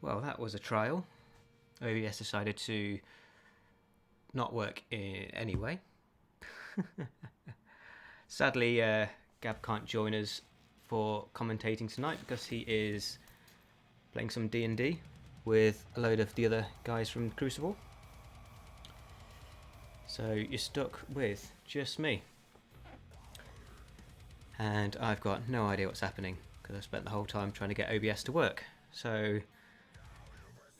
Well, that was a trial. OBS decided to not work in any way. Sadly, Gab can't join us for commentating tonight because he is playing some D&D with a load of the other guys from Crucible. So you're stuck with just me. And I've got no idea what's happening because I spent the whole time trying to get OBS to work. So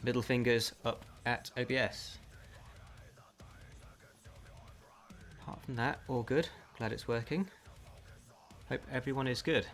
middle fingers up at OBS. Apart from that, all good. Glad it's working. Hope everyone is good.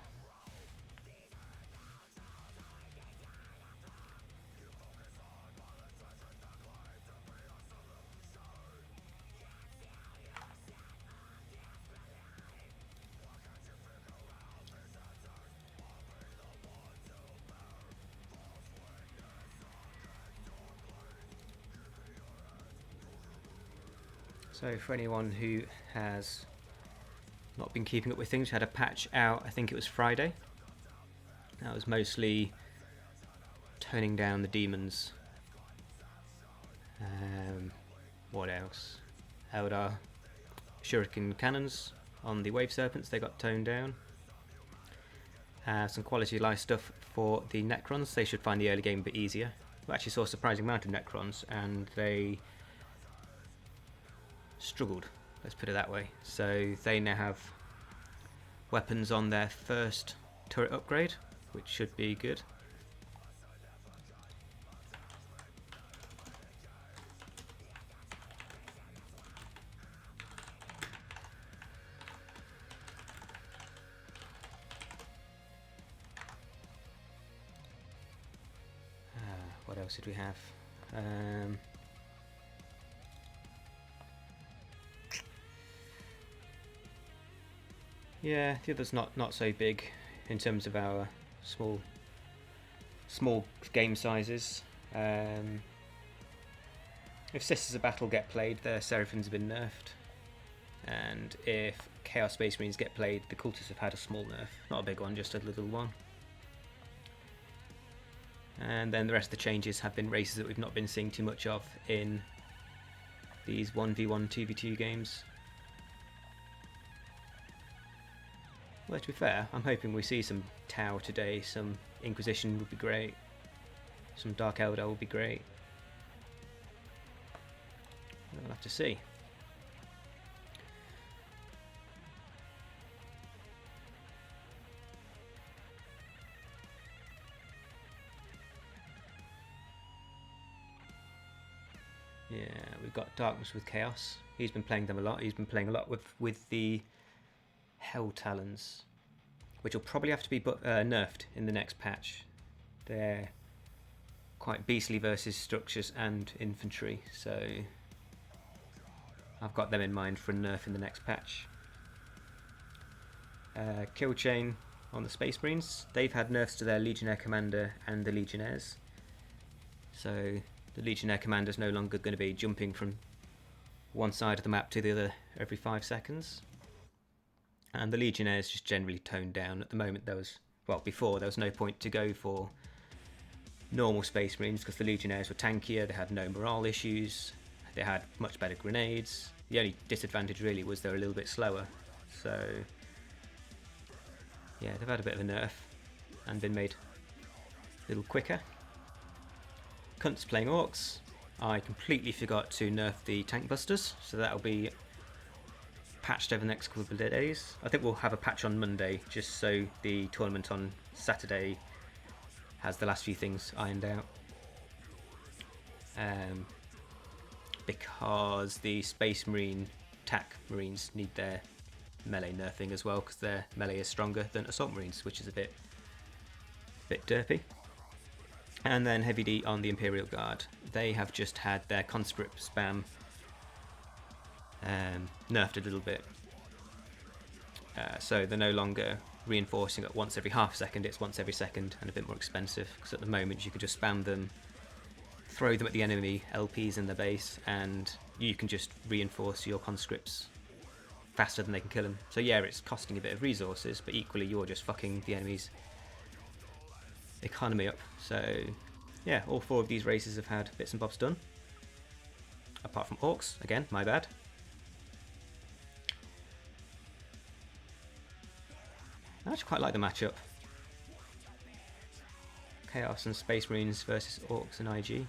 So for anyone who has not been keeping up with things, we had a patch out, I think it was Friday. That was mostly toning down the demons. What else? Eldar shuriken cannons on the wave serpents, they got toned down. Some quality of life stuff for the Necrons, they should find the early game a bit easier. We actually saw a surprising amount of Necrons and they struggled, let's put it that way. So they now have weapons on their first turret upgrade, which should be good. What else did we have? Yeah, the other's not so big in terms of our small game sizes. If Sisters of Battle get played, their Seraphins have been nerfed, and if Chaos Space Marines get played, the Cultists have had a small nerf, not a big one, just a little one. And then the rest of the changes have been races that we've not been seeing too much of in these 1v1, 2v2 games. Well, to be fair, I'm hoping we see some Tau today, some Inquisition would be great, some Dark Eldar would be great. We'll have to see. Yeah, we've got Darkness with Chaos. He's been playing them a lot. He's been playing a lot with the Hell Talons, which will probably have to be nerfed in the next patch. They're quite beastly versus structures and infantry, so I've got them in mind for a nerf in the next patch. KILLCHAIN on the Space Marines, they've had nerfs to their Legionnaire Commander and the Legionnaires. So the Legionnaire Commander is no longer going to be jumping from one side of the map to the other every 5 seconds. And the Legionnaires just generally toned down. At the moment before there was no point to go for normal Space Marines because the Legionnaires were tankier, they had no morale issues, they had much better grenades. The only disadvantage really was they were a little bit slower. So yeah, they've had a bit of a nerf and been made a little quicker. Cunt's playing Orcs. I completely forgot to nerf the Tank Busters, so that'll be patched over the next couple of days. I think we'll have a patch on Monday, just so the tournament on Saturday has the last few things ironed out. Because the Space Marine TAC Marines need their melee nerfing as well, because their melee is stronger than Assault Marines, which is a bit derpy. And then Heavy D on the Imperial Guard. They have just had their conscript spam nerfed a little bit. So they're no longer reinforcing it once every half second, it's once every second and a bit more expensive, because at the moment you can just spam them, throw them at the enemy LPs in the base, and you can just reinforce your conscripts faster than they can kill them. So yeah, it's costing a bit of resources, but equally you're just fucking the enemy's economy up. So yeah, all 4 of these races have had bits and bobs done. Apart from Orcs, again, my bad. I actually quite like the matchup. Chaos and Space Marines versus Orcs and IG.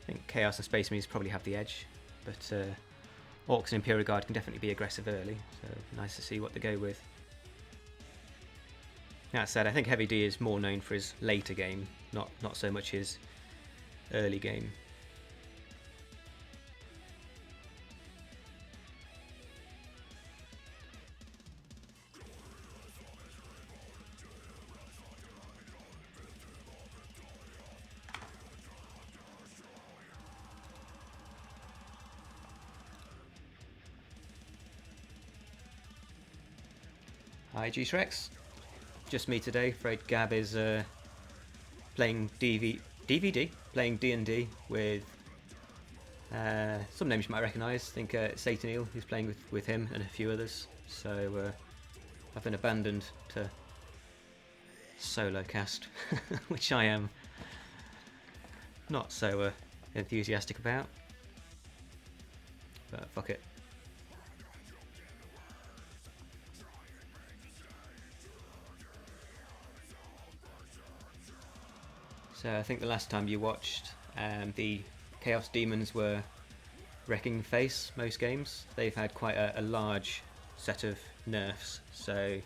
I think Chaos and Space Marines probably have the edge, but Orcs and Imperial Guard can definitely be aggressive early, so nice to see what they go with. That said, I think Heavy D is more known for his later game, not so much his early game. Hi G-Shrex, just me today. Afraid Gab is playing playing D&D with some names you might recognise. I think Sataneel is playing with him and a few others. So I've been abandoned to solo cast, which I am not so enthusiastic about. But fuck it. So I think the last time you watched, the Chaos Demons were wrecking face most games. They've had quite a large set of nerfs. So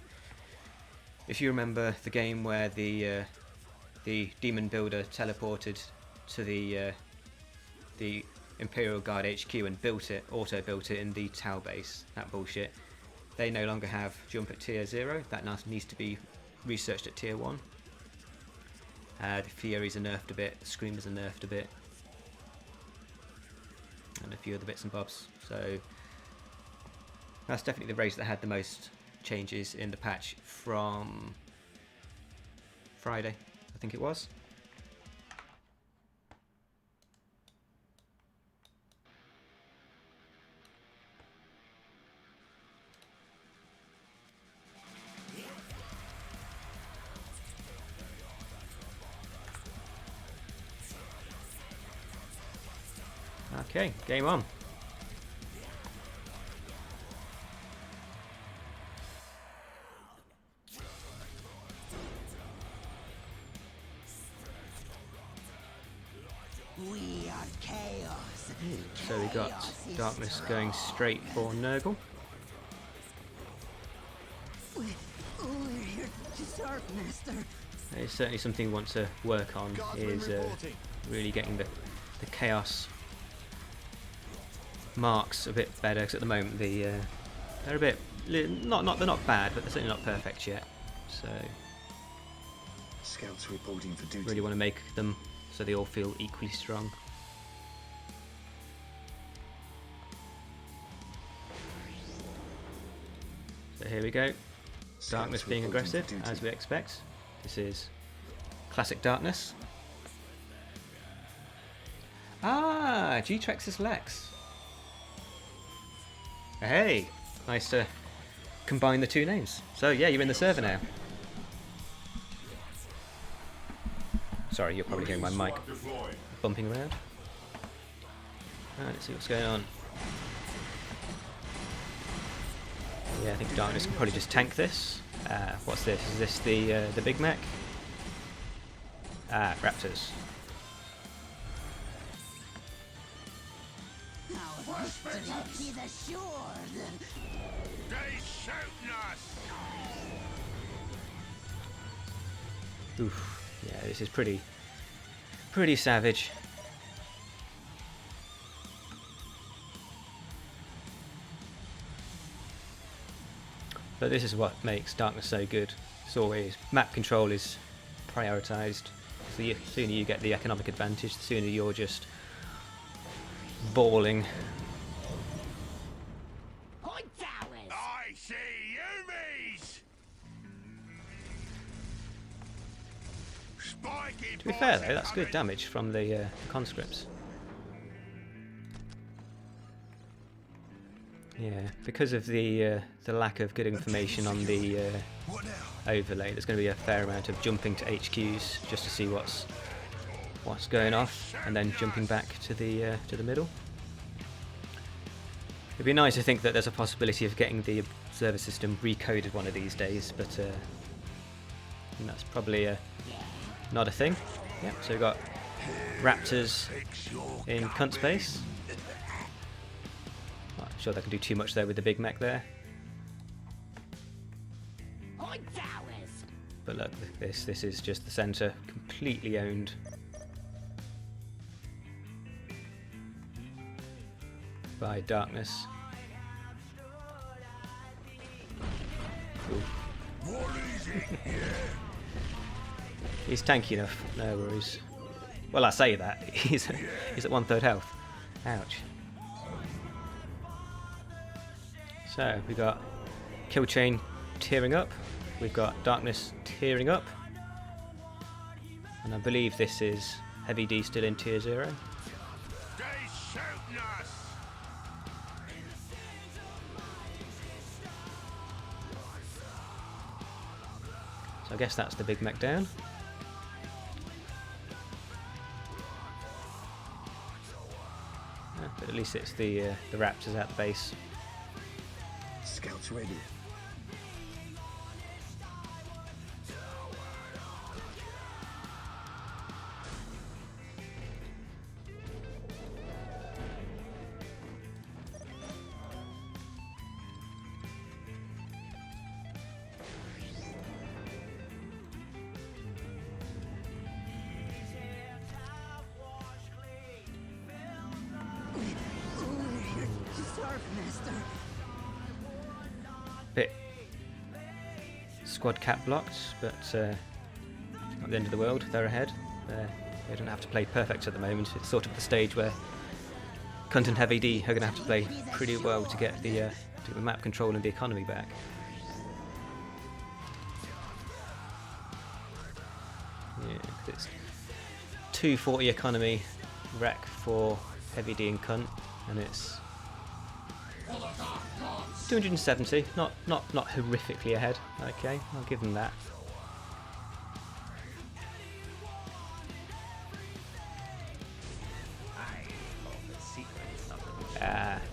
if you remember the game where the Demon Builder teleported to the Imperial Guard HQ and auto-built it in the Tau base, that bullshit, they no longer have jump at tier 0. That now needs to be researched at tier 1. The Furies are nerfed a bit, the Screamers are nerfed a bit, and a few other bits and bobs. So that's definitely the race that had the most changes in the patch from Friday, I think it was. Okay, game on. We are chaos. So we got Darkness going straight for Nurgle. We're here to serve, Master. It's certainly something we want to work on, is really getting the Chaos marks a bit better, because at the moment they're a bit they're not bad, but they're certainly not perfect yet. So Scouts reporting for duty. really want to make them so they all feel equally strong. So here we go. Darkness being aggressive, as we expect. This is classic Darkness. Ah, G-Trex's Lex. Hey, nice to combine the two names. So yeah, you're in the server now. Sorry, you're probably hearing my mic bumping around. Let's see what's going on. Yeah, I think Darkness can probably just tank this. What's this? Is this the Big Mac? Ah, Raptors. Be assured. They shooting us! Oof. Yeah, this is pretty savage. But this is what makes Darkness so good. It's always map control is prioritised. So the sooner you get the economic advantage, the sooner you're just balling. I see Yumis! Spiky To be fair though, that's good damage from the conscripts. Yeah, because of the lack of good information on the overlay, there's going to be a fair amount of jumping to HQs just to see what's going off, and then jumping back to the middle. It'd be nice to think that there's a possibility of getting the observer system recoded one of these days, but that's probably not a thing. Yeah, so we've got raptors in cunt space. Not sure they can do too much there with the big mech there. But look, this is just the centre, completely owned. By Darkenss. Cool. He's tanky enough, no worries. Well, I say that, he's at 1/3 health. Ouch. So, we've got KILLCHAIN tearing up, we've got Darkenss tearing up, and I believe this is Heavy D still in tier 0. So I guess that's the big mech down. Yeah, but at least it's the raptors at the base. Scouts ready. Bit squad cap blocked, but not the end of the world. They're ahead. They don't have to play perfect at the moment. It's sort of the stage where Cunt and Heavy D are going to have to play pretty well to get the map control and the economy back. Yeah, 'cause it's 240 economy wreck for Heavy D and Cunt, and it's 270, not horrifically ahead. Okay, I'll give them that.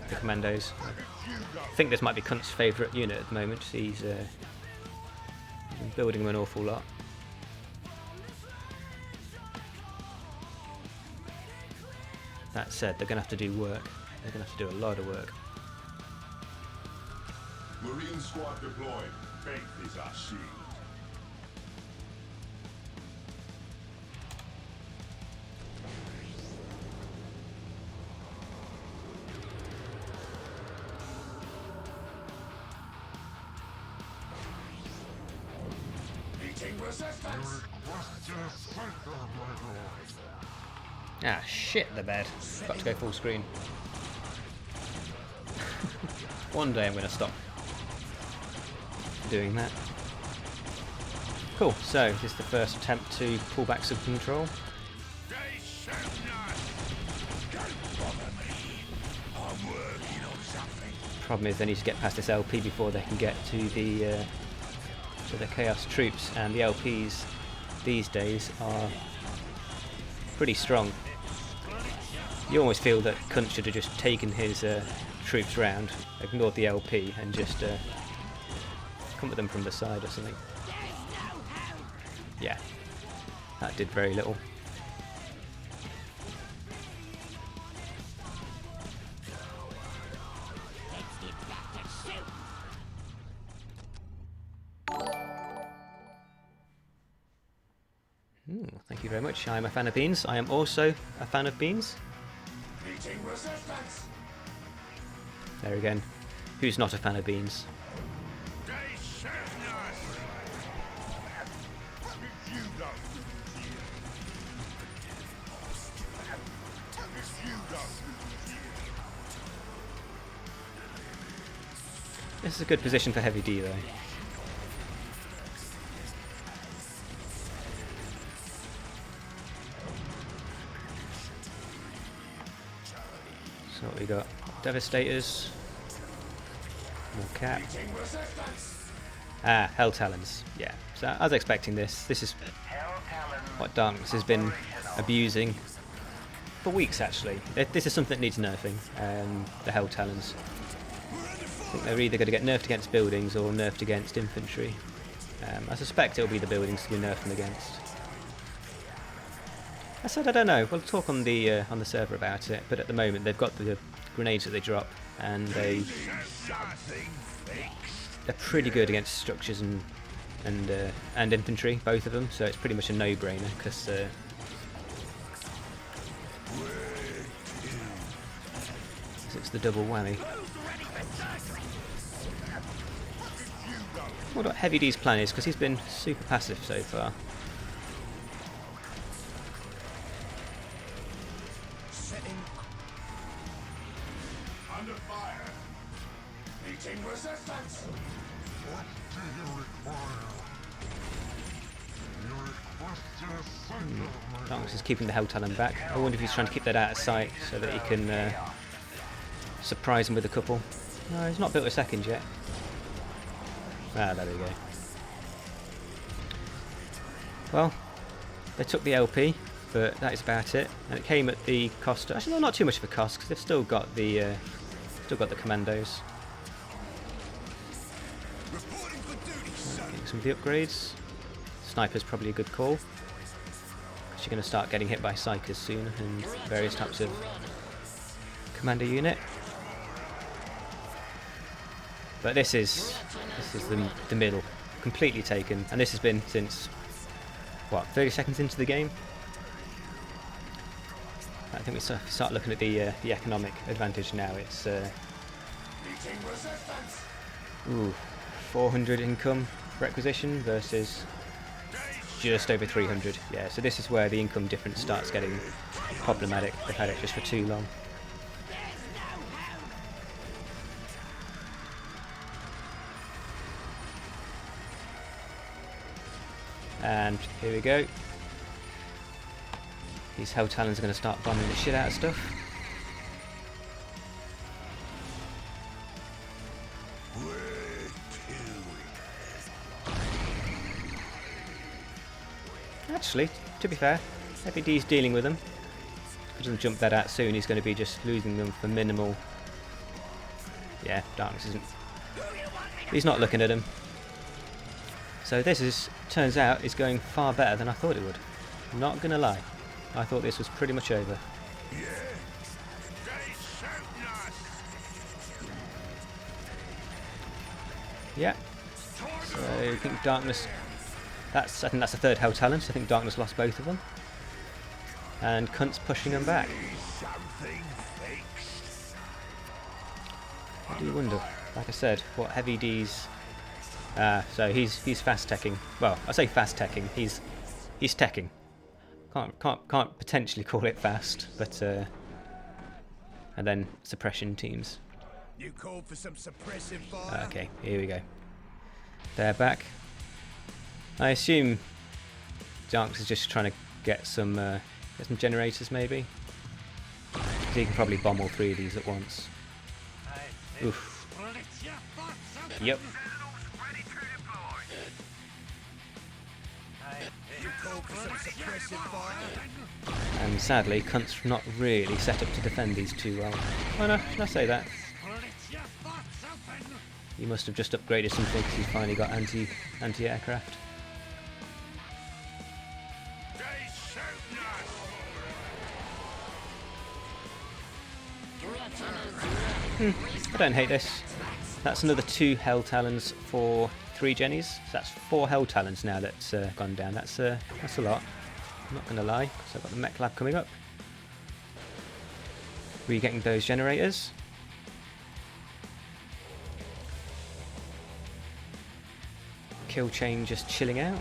The commandos. I think this might be Cunt's favourite unit at the moment. He's been building them an awful lot. That said, they're going to have to do work. They're going to have to do a lot of work. Marine squad deployed. Faith is our shield. Meeting resistance. Ah, shit the bed. Got to go full screen. One day I'm going to stop doing that. Cool, so this is the first attempt to pull back some control. Problem is they need to get past this LP before they can get to the Chaos troops, and the LPs these days are pretty strong. You almost feel that Cunt should have just taken his troops round, ignored the LP, and just come at them from the side or something. Yeah, that did very little. Thank you very much. I am a fan of beans. I am also a fan of beans. There again. Who's not a fan of beans? This is a good position for Heavy D though. So what we got? Devastators. More cap. Ah, Hell Talons. Yeah, so I was expecting this. This is what Darkenss has been abusing for weeks, actually. This is something that needs nerfing, the Hell Talons. I think they're either going to get nerfed against buildings or nerfed against infantry. I suspect it'll be the buildings to be nerfed them against. I said I don't know. We'll talk on the server about it, but at the moment they've got the grenades that they drop, and they're pretty good against structures and infantry, both of them. So it's pretty much a no-brainer because it's the double whammy. I wonder what Heavy D's plan is, because he's been super passive so far. Under fire. Meeting resistance. What do you require? You request Darkenss is keeping the Hell Talon back. I wonder if he's trying to keep that out of sight so that he can surprise him with a couple. No, he's not built a second yet. Ah, there we go. Well, they took the LP, but that is about it. And it came at the cost. Actually, not too much of a cost because they've still got the commandos. Getting some of the upgrades. Sniper's probably a good call. Because you're going to start getting hit by psychers soon and various types of commander unit. But this is the middle, completely taken, and this has been since what, 30 seconds into the game. I think we start looking at the economic advantage now. It's 400 income requisition versus just over 300. Yeah, so this is where the income difference starts getting problematic. They've had it just for too long. And here we go. These Hell Talons are going to start bombing the shit out of stuff. Actually, to be fair, Heavy D's dealing with them. If he doesn't jump that out soon, he's going to be just losing them for minimal. Yeah, Darkenss isn't. He's not looking at him. So this turns out is going far better than I thought it would. Not gonna lie, I thought this was pretty much over. Yeah. So I think Darkenss. I think that's the third Hell Talon. So I think Darkenss lost both of them, and Cunt's pushing them back. I do wonder. Like I said, what Heavy D's. So he's fast teching. Well, I say fast teching. He's teching. Can't potentially call it fast, but and then suppression teams. You called for some suppressive fire? Okay, here we go. They're back. I assume Darkenss is just trying to get some generators, maybe. So he can probably bomb all three of these at once. Oof. Yep. And sadly, Cunt's not really set up to defend these too well. Oh no, should I say that? He must have just upgraded something because he's finally got anti-aircraft. I don't hate this. That's another 2 Hell Talons for 3 Jennies. So that's 4 Hell Talons now that's gone down. That's a lot. I'm not going to lie, because I've got the mech lab coming up. Re-getting those generators. Killchain just chilling out.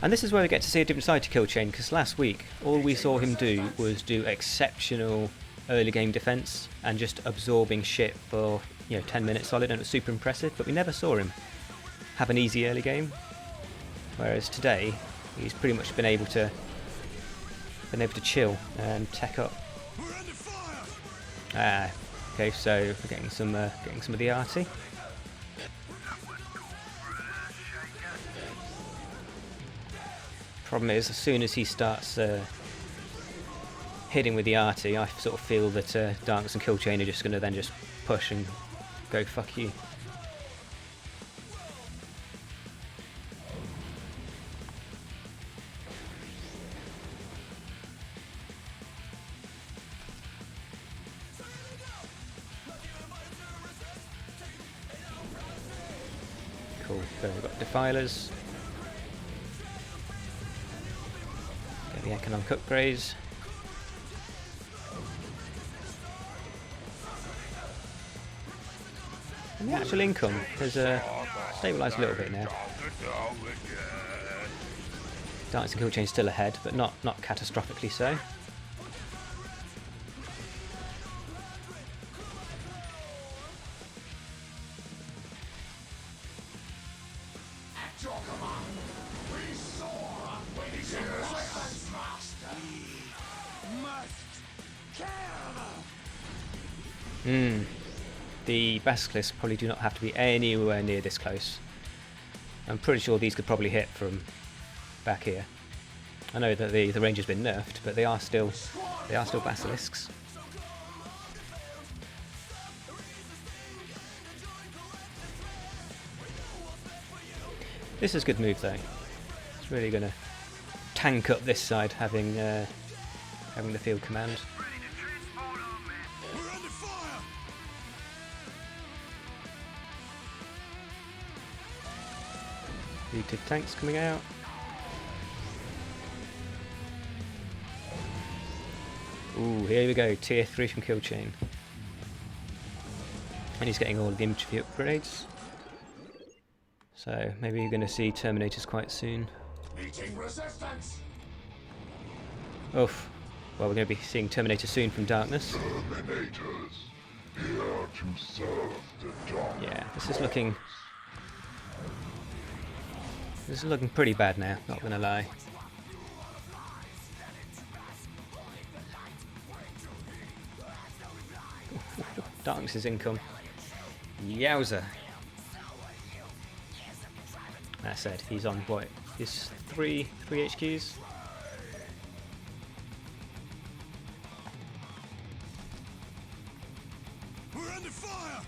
And this is where we get to see a different side to Killchain, because last week all we saw him do was do exceptional early game defense and just absorbing shit for 10 minutes solid, and it was super impressive, but we never saw him have an easy early game. Whereas today he's pretty much been able to chill and tech up. Okay, so we're getting some of the arty. Problem is, as soon as he starts hitting with the arty, I sort of feel that Darkenss and Killchain are just going to then just push and go fuck you. Cool, so we've got Defilers. Get the economic upgrades. And the actual income has stabilised a little bit now. Darkenss and Killchain still ahead, but not catastrophically so. The Basilisks probably do not have to be anywhere near this close. I'm pretty sure these could probably hit from back here. I know that the range has been nerfed, but they are still Basilisks. This is a good move though. It's really going to tank up this side, having the field command. Looted tanks coming out. Ooh, here we go, tier 3 from Killchain. And he's getting all of the infantry upgrades. So maybe you're going to see Terminators quite soon. Oof. Well, we're going to be seeing Terminators soon from Darkenss. Terminators, here to serve the dark. Yeah, this is looking pretty bad now, not going to lie. Darkenss' income. Yowza. That said, he's on what? He's three HQs. We're under fire!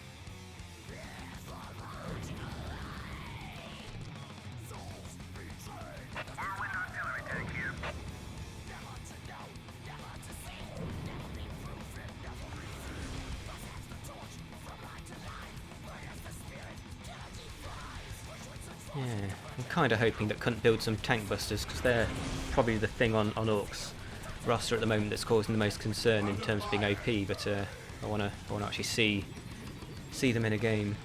Yeah, I'm kind of hoping that Cunt builds some tank busters, because they're probably the thing on Orcs roster at the moment that's causing the most concern in terms of being OP. But I want to actually see them in a game.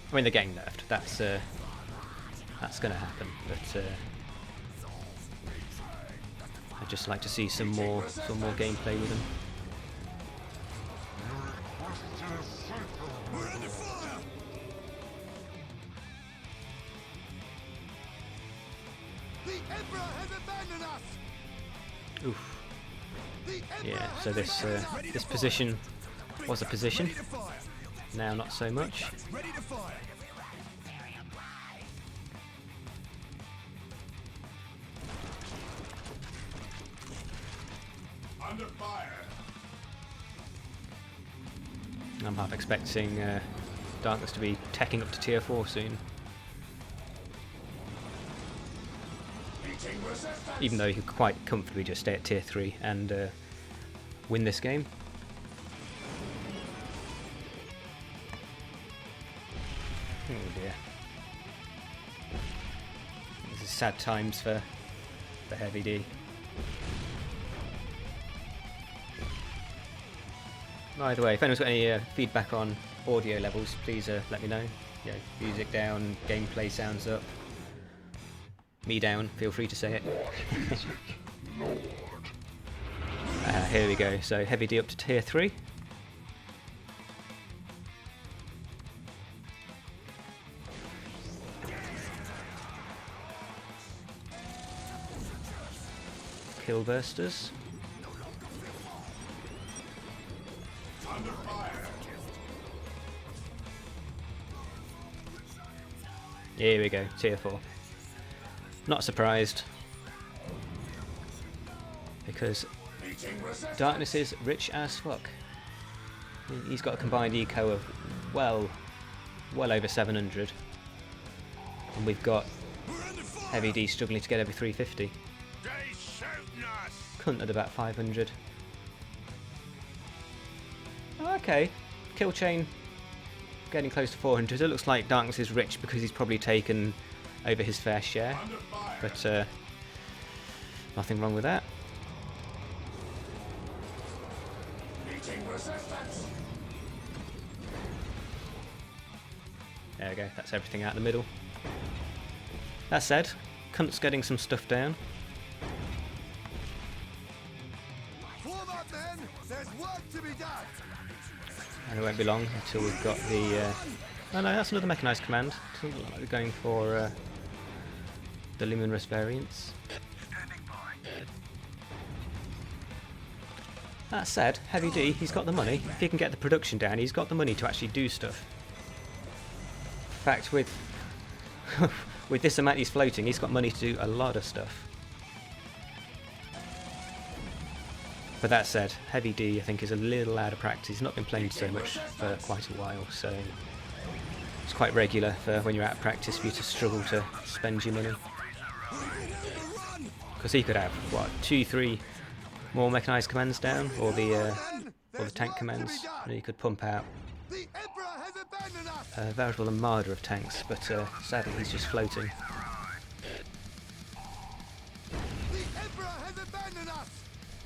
I mean, they're getting nerfed. That's going to happen. But I'd just like to see some more gameplay with them. We're under fire! The Emperor has abandoned us! Oof. Yeah, so this position was a position. Ready to fire! Now not so much. Ready to fire! Under fire. I'm half expecting Darkenss to be teching up to tier 4 soon. Even though he could quite comfortably just stay at tier 3 and win this game. Oh dear. This is sad times for Heavy D. Either way, if anyone's got any feedback on audio levels, please let me know. Yeah, music down, gameplay sounds up. Me down, feel free to say it. Here we go, so Heavy D up to tier 3. Kill bursters. Here we go, tier 4. Not surprised. Because Darkness is rich as fuck. He's got a combined eco of well over 700. And we've got Heavy D struggling to get over 350. Cunt at about 500. Okay, KILLCHAIN getting close to 400. It looks like Darkenss is rich because he's probably taken over his fair share. But nothing wrong with that. There we go, that's everything out in the middle. That said, Cunt's getting some stuff down. Form up, men. There's work to be done. And it won't be long until we've got the... oh no, that's another mechanised command. So we're going for the Luminous variants. That said, Heavy D, he's got the money. If he can get the production down, he's got the money to actually do stuff. In fact, with with this amount he's floating, he's got money to do a lot of stuff. But that said, Heavy D, I think, is a little out of practice. He's not been playing so much for quite a while, so it's quite regular for when you're out of practice for you to struggle to spend your money. Because he could have, what, 2-3 more mechanised commands down, or the tank commands, and he could pump out a veritable armada of tanks, but sadly he's just floating.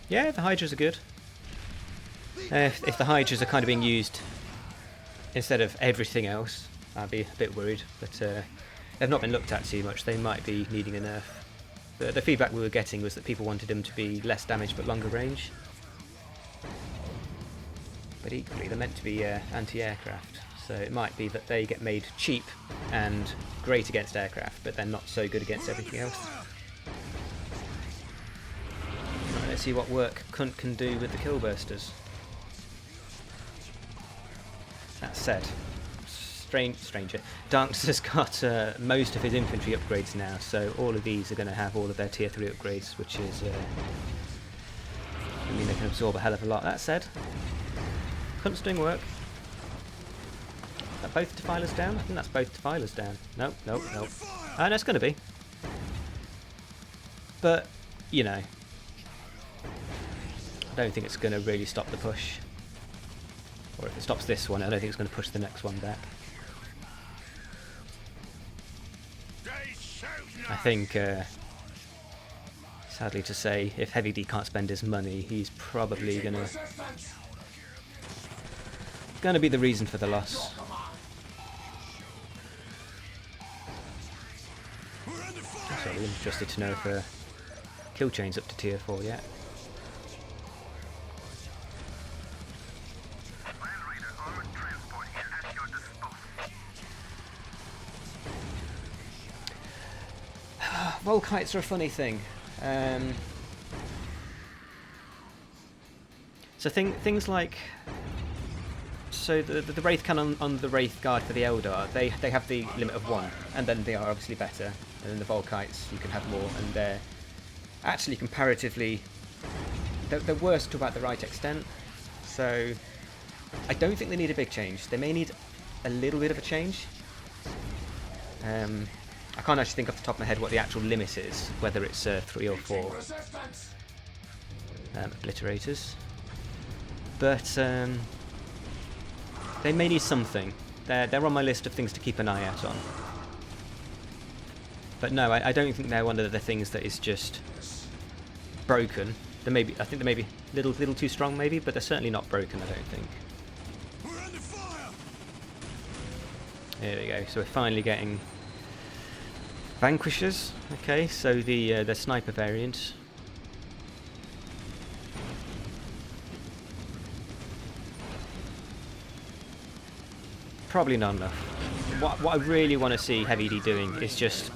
Yeah, the Hydras are good. If the Hydras are kind of being used instead of everything else, I'd be a bit worried, but they've not been looked at too much. They might be needing a nerf. The feedback we were getting was that people wanted them to be less damage but longer range. But equally, they're meant to be anti-aircraft, so it might be that they get made cheap and great against aircraft, but they're not so good against everything else. Right, let's see what work Cunt can do with the Killbursters. That said, stranger, Darkenss has got most of his infantry upgrades now, so all of these are going to have all of their tier 3 upgrades, which is I mean, they can absorb a hell of a lot. That said, Cunt's doing work. Are both Defilers down? I think that's both Defilers down. Nope, nope, nope. No, it's going to be. But, you know, I don't think it's going to really stop the push. Or if it stops this one, I don't think it's going to push the next one back. I think, sadly to say, if Heavy D can't spend his money, he's probably going to be the reason for the loss. So I'm interested to know if KILLCHAIN's up to tier 4 yet. Volkites are a funny thing. So things like, so the Wraith cannon on the Wraith Guard for the Eldar, they have the limit of 1, and then they are obviously better. And then the Volkites, you can have more, and they're actually comparatively, they're worse to about the right extent. So I don't think they need a big change. They may need a little bit of a change. I can't actually think off the top of my head what the actual limit is, whether it's 3 or 4 obliterators. But they may need something. They're on my list of things to keep an eye out on. But no, I don't think they're one of the things that is just broken. I think they may be a little too strong, maybe, but they're certainly not broken, I don't think. There we go. So we're finally getting Vanquishers. Okay, so the sniper variant. Probably not enough. What I really want to see Heavy D doing is just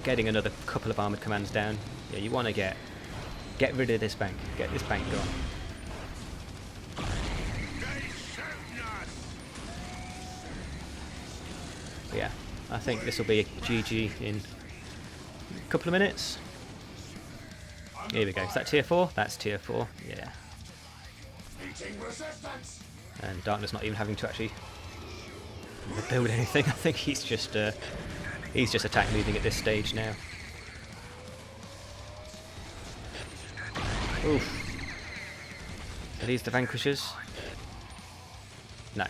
getting another couple of armoured commands down. Yeah, you want to get rid of this bank. Get this bank gone. I think this will be a GG in a couple of minutes. Here we go. Is that tier 4? That's tier 4. Yeah. And Darkness not even having to actually build anything. I think he's just attack moving at this stage now. Oof. Are these the vanquishers? No.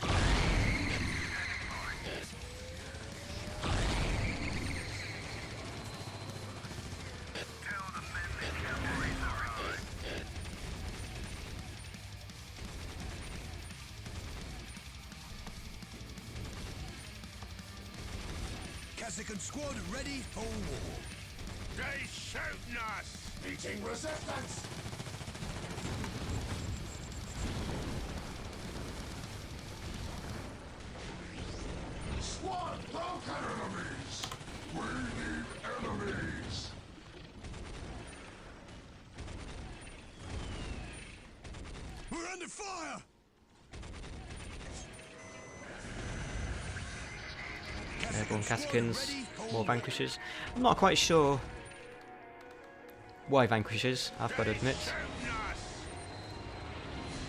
Second squad ready for war. They shooting us! Meeting resistance! Squad broken! Enemies! We need enemies! We're under fire! Airborne Casicans, more vanquishers. I'm not quite sure why vanquishers, I've got to admit.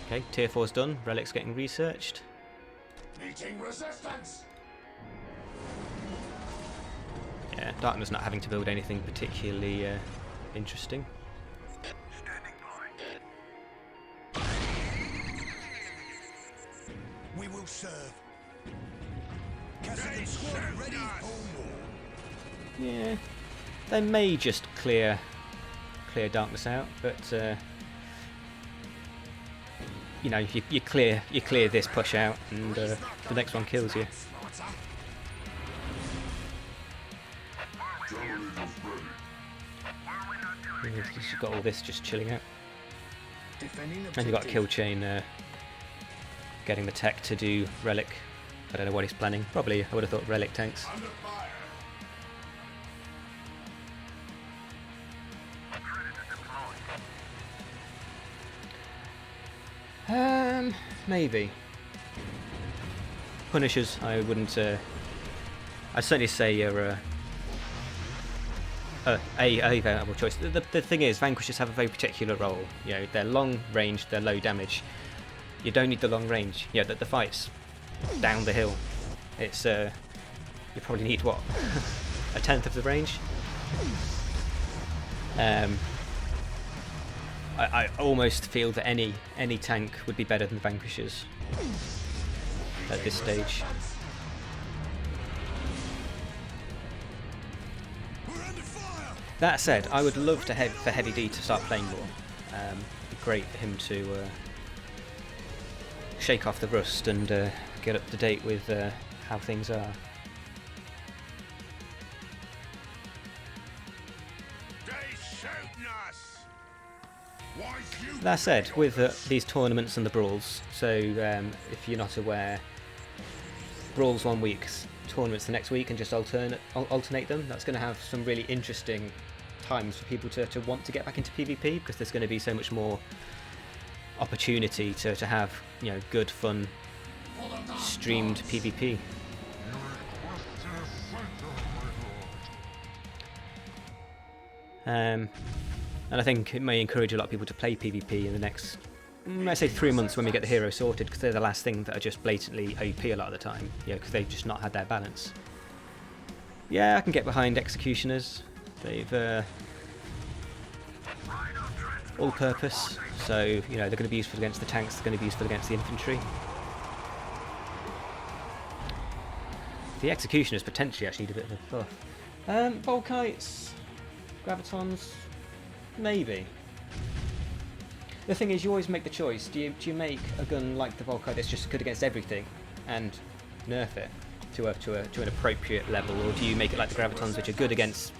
Okay, tier 4's done, Relic's getting researched. Meeting resistance! Yeah, Darkness not having to build anything particularly interesting. We will serve. Second squad ready for war. Yeah, they may just clear Darkness out, but you know, you clear this push out, and the next one kills you. You've got all this just chilling out, and you've got KILLCHAIN getting the tech to do Relic. I don't know what he's planning. Probably, I would have thought Relic tanks. Maybe. Punishers, I wouldn't. I'd certainly say you're a viable choice. The thing is, Vanquishers have a very particular role. You know, they're long range, they're low damage. You don't need the long range. Yeah, the fights down the hill. It's you probably need what, a tenth of the range. I almost feel that any tank would be better than Vanquishers at this stage. That said, I would love for Heavy D to start playing more. It'd be great for him to shake off the rust and get up to date with how things are. That said, with these tournaments and the Brawls, so if you're not aware, Brawls 1 week, tournaments the next week, and just alternate them, that's going to have some really interesting times for people to want to get back into PvP, because there's going to be so much more opportunity to have, you know, good, fun, streamed PvP. And I think it may encourage a lot of people to play PvP in the next, let's say, 3 months when we get the heroes sorted, because they're the last thing that are just blatantly OP a lot of the time, you know, because they've just not had their balance. Yeah, I can get behind Executioners. They've all purpose, so you know they're going to be useful against the tanks, they're going to be useful against the infantry. The Executioners potentially actually need a bit of a buff. Volkites, Gravitons, maybe. The thing is, you always make the choice. Do you make a gun like the Volkite that's just good against everything and nerf it to an appropriate level, or do you make it like the Gravitons, which are good against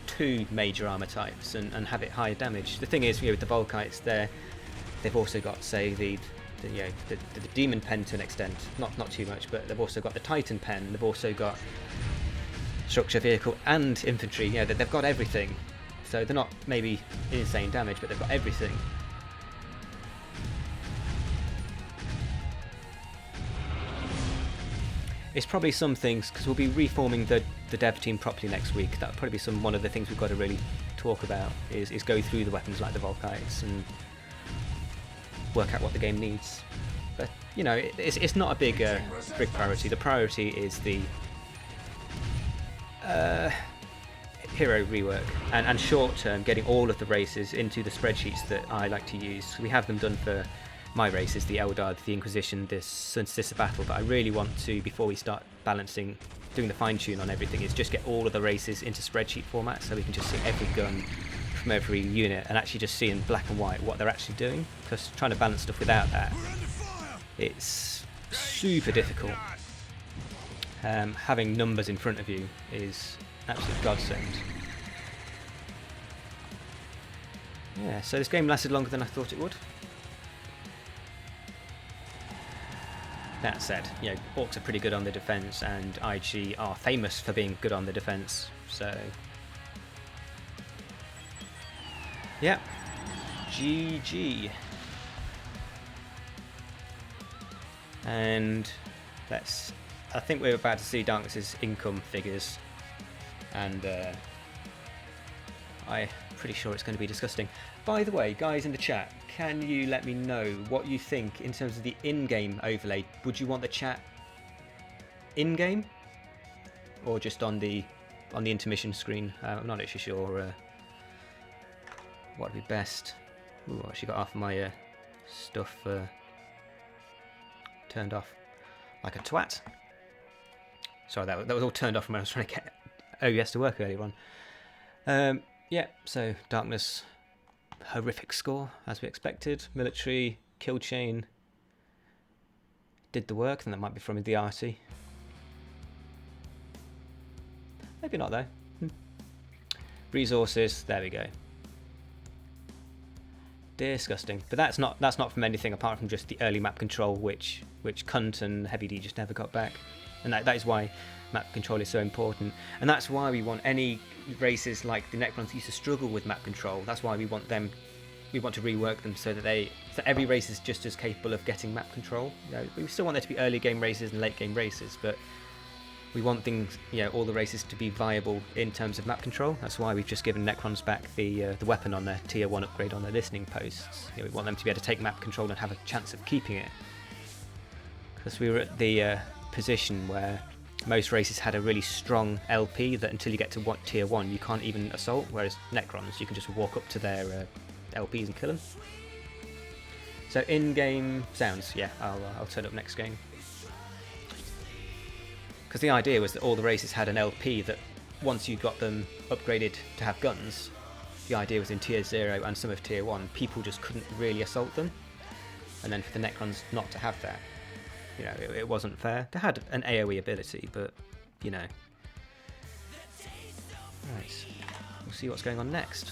2 major armor types and have it higher damage? The thing is, you know, with the Volkites, they've also got, say, the Demon Pen to an extent, not too much, but they've also got the Titan Pen. They've also got structure, vehicle, and infantry. You know, they've got everything. So they're not maybe insane damage, but they've got everything. it's probably some things, because we'll be reforming the dev team properly next week. That'll probably be one of the things we've got to really talk about is go through the weapons like the Volkites and work out what the game needs. But you know, it's not a big priority. The priority is the hero rework and short term getting all of the races into the spreadsheets that I like to use. We have them done for my races, the Eldar, the Inquisition, this Synthesis Battle, but I really want to, before we start balancing, doing the fine tune on everything, is just get all of the races into spreadsheet format so we can just see every gun from every unit and actually just see in black and white what they're actually doing, because trying to balance stuff without that, it's super difficult. Having numbers in front of you is absolute godsend. Yeah, so this game lasted longer than I thought it would. That said, you know, Orcs are pretty good on the defense, and IG are famous for being good on the defense, so yeah, GG. And I think we're about to see Darkenss's income figures, and I'm pretty sure it's going to be disgusting. By the way, guys in the chat, can you let me know what you think in terms of the in-game overlay? Would you want the chat in-game or just on the intermission screen? I'm not actually sure what would be best. Ooh, I actually got half of my stuff turned off like a twat. Sorry, that was all turned off when I was trying to get OBS to work earlier on. Yeah, so Darkness, horrific score as we expected. Military, kill chain did the work, and that might be from the RT. Maybe not though. Resources, there we go. Disgusting, but that's not from anything apart from just the early map control, which Cunt and Heavy D just never got back, and that is why map control is so important, and that's why we want any races like the Necrons used to struggle with map control. That's why we want to rework them so that every race is just as capable of getting map control. You know, we still want there to be early game races and late game races, but we want things, you know, all the races to be viable in terms of map control. That's why we've just given Necrons back the weapon on their tier 1 upgrade on their listening posts. You know, we want them to be able to take map control and have a chance of keeping it, because we were at the position where most races had a really strong LP that until you get to tier 1 you can't even assault, whereas Necrons you can just walk up to their LPs and kill them. So in-game sounds, yeah, I'll turn up next game, because the idea was that all the races had an LP that once you got them upgraded to have guns, the idea was in tier 0 and some of tier 1 people just couldn't really assault them, and then for the Necrons not to have that, you know, it wasn't fair. They had an AoE ability, but you know. Right, we'll see what's going on next.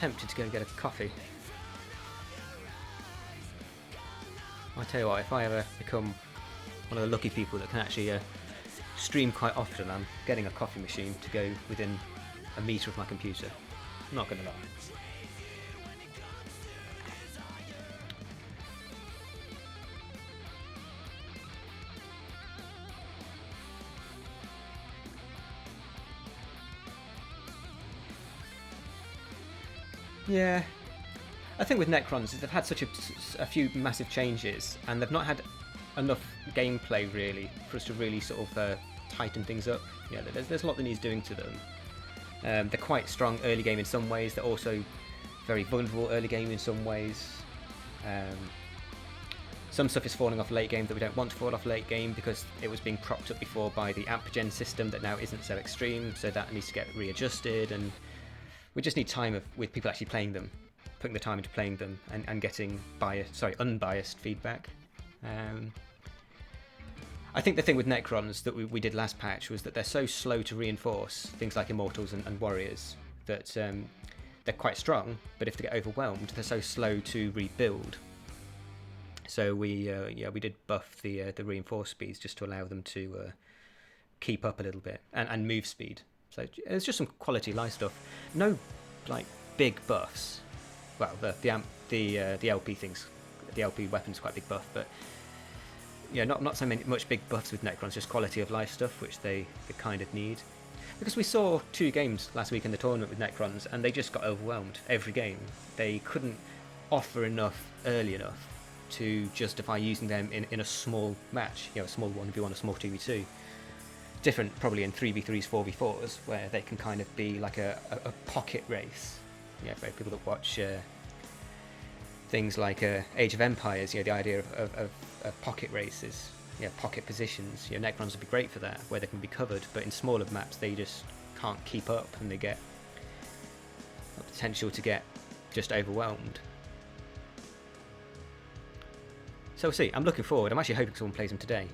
tempted to go and get a coffee. I tell you what, if I ever become one of the lucky people that can actually stream quite often, I'm getting a coffee machine to go within a metre of my computer. I'm not going to lie. Yeah, I think with Necrons, they've had such a few massive changes, and they've not had enough gameplay really for us to really sort of tighten things up. Yeah, there's a lot that needs doing to them. They're quite strong early game in some ways. They're also very vulnerable early game in some ways. Some stuff is falling off late game that we don't want to fall off late game because it was being propped up before by the amp-gen system that now isn't so extreme, so that needs to get readjusted, and we just need time with people actually playing them, putting the time into playing them and getting unbiased feedback. I think the thing with Necrons that we did last patch was that they're so slow to reinforce things like Immortals and Warriors that they're quite strong, but if they get overwhelmed, they're so slow to rebuild. So we did buff the reinforce speeds just to allow them to keep up a little bit and move speed. So there's just some quality life stuff. No like big buffs. Well, the LP things, the LP weapon's quite a big buff, but yeah, not so much big buffs with Necrons, just quality of life stuff, which they kind of need. Because we saw 2 games last week in the tournament with Necrons, and they just got overwhelmed every game. They couldn't offer enough early enough to justify using them in a small match, a small 1v1, a small 2v2. Different probably in 3v3s, 4v4s, where they can kind of be like a pocket race. For people that watch things like Age of Empires, the idea of pocket races, pocket positions. Necrons would be great for that, where they can be covered, but in smaller maps they just can't keep up, and they get the potential to get just overwhelmed. So we'll see. I'm looking forward. I'm actually hoping someone plays them today.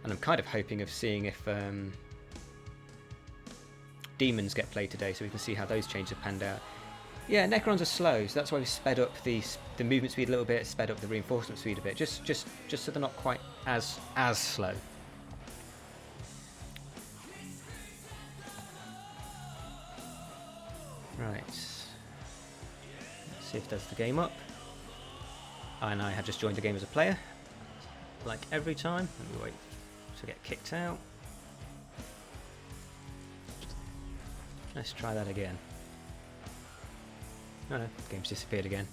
And I'm kind of hoping of seeing if demons get played today, so we can see how those changes have panned out. Yeah, Necrons are slow, so that's why we sped up the movement speed a little bit, sped up the reinforcement speed a bit, just so they're not quite as slow. Right. Let's see if that's the game up. And I have just joined the game as a player, like every time. Let me wait to get kicked out. Let's try that again. Oh no, the game's disappeared again.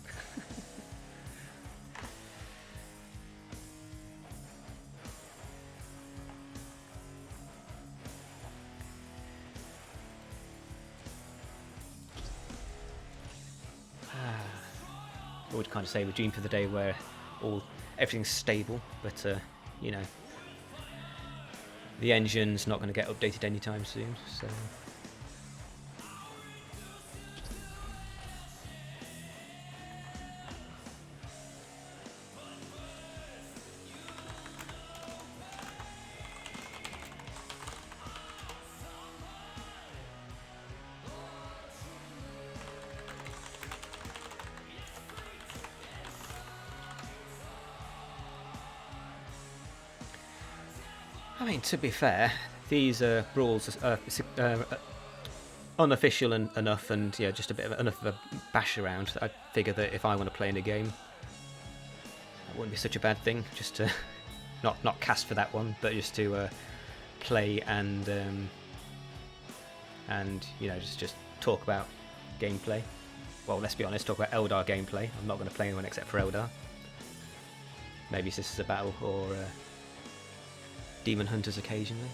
I would kind of say we're doomed for the day where everything's stable, but the engine's not going to get updated anytime soon, so. I mean, to be fair, these brawls are unofficial enough, and just a bit of enough of a bash around. I figure that if I want to play in a game, that wouldn't be such a bad thing. Just to not cast for that one, but just to play and just talk about gameplay. Well, let's be honest, talk about Eldar gameplay. I'm not going to play anyone except for Eldar. Maybe Sisters of Battle or Demon Hunters occasionally.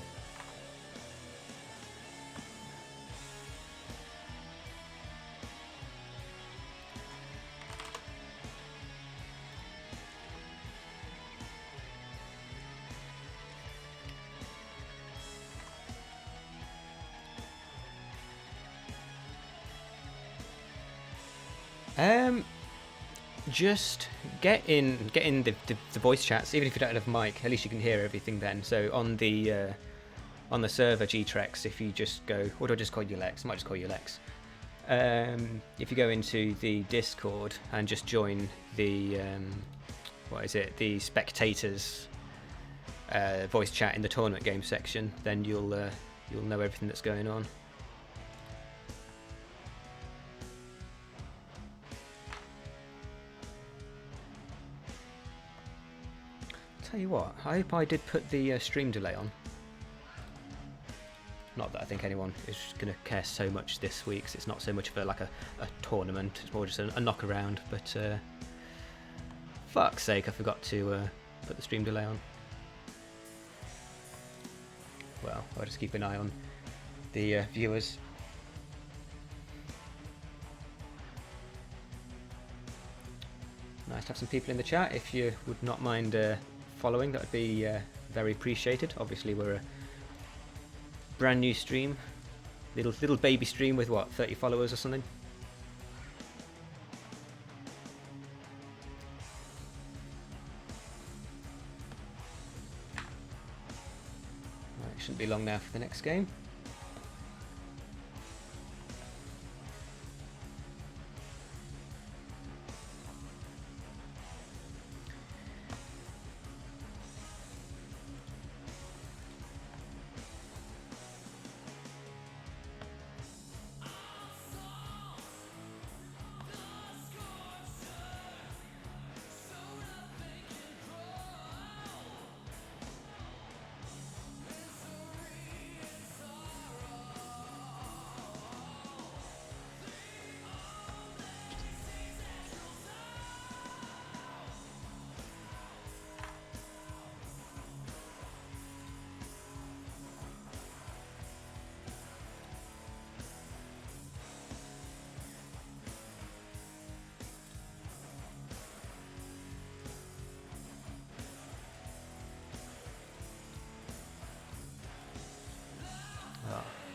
Just get in the voice chats, even if you don't have a mic. At least you can hear everything then. So on the server G-Trex, if you just go, what do I just call you, Lex? I might just call you Lex. if you go into the Discord and just join the the spectators voice chat in the tournament game section, then you'll know everything that's going on. Tell you what, I hope I did put the stream delay on. Not that I think anyone is going to care so much this week, 'cause it's not so much of a tournament, it's more just a knock around, but fuck's sake, I forgot to put the stream delay on. Well, I'll just keep an eye on the viewers. Nice to have some people in the chat. If you would not mind following, that would be very appreciated. Obviously we're a brand new stream, little baby stream with what, 30 followers or something. Right, shouldn't be long now for the next game.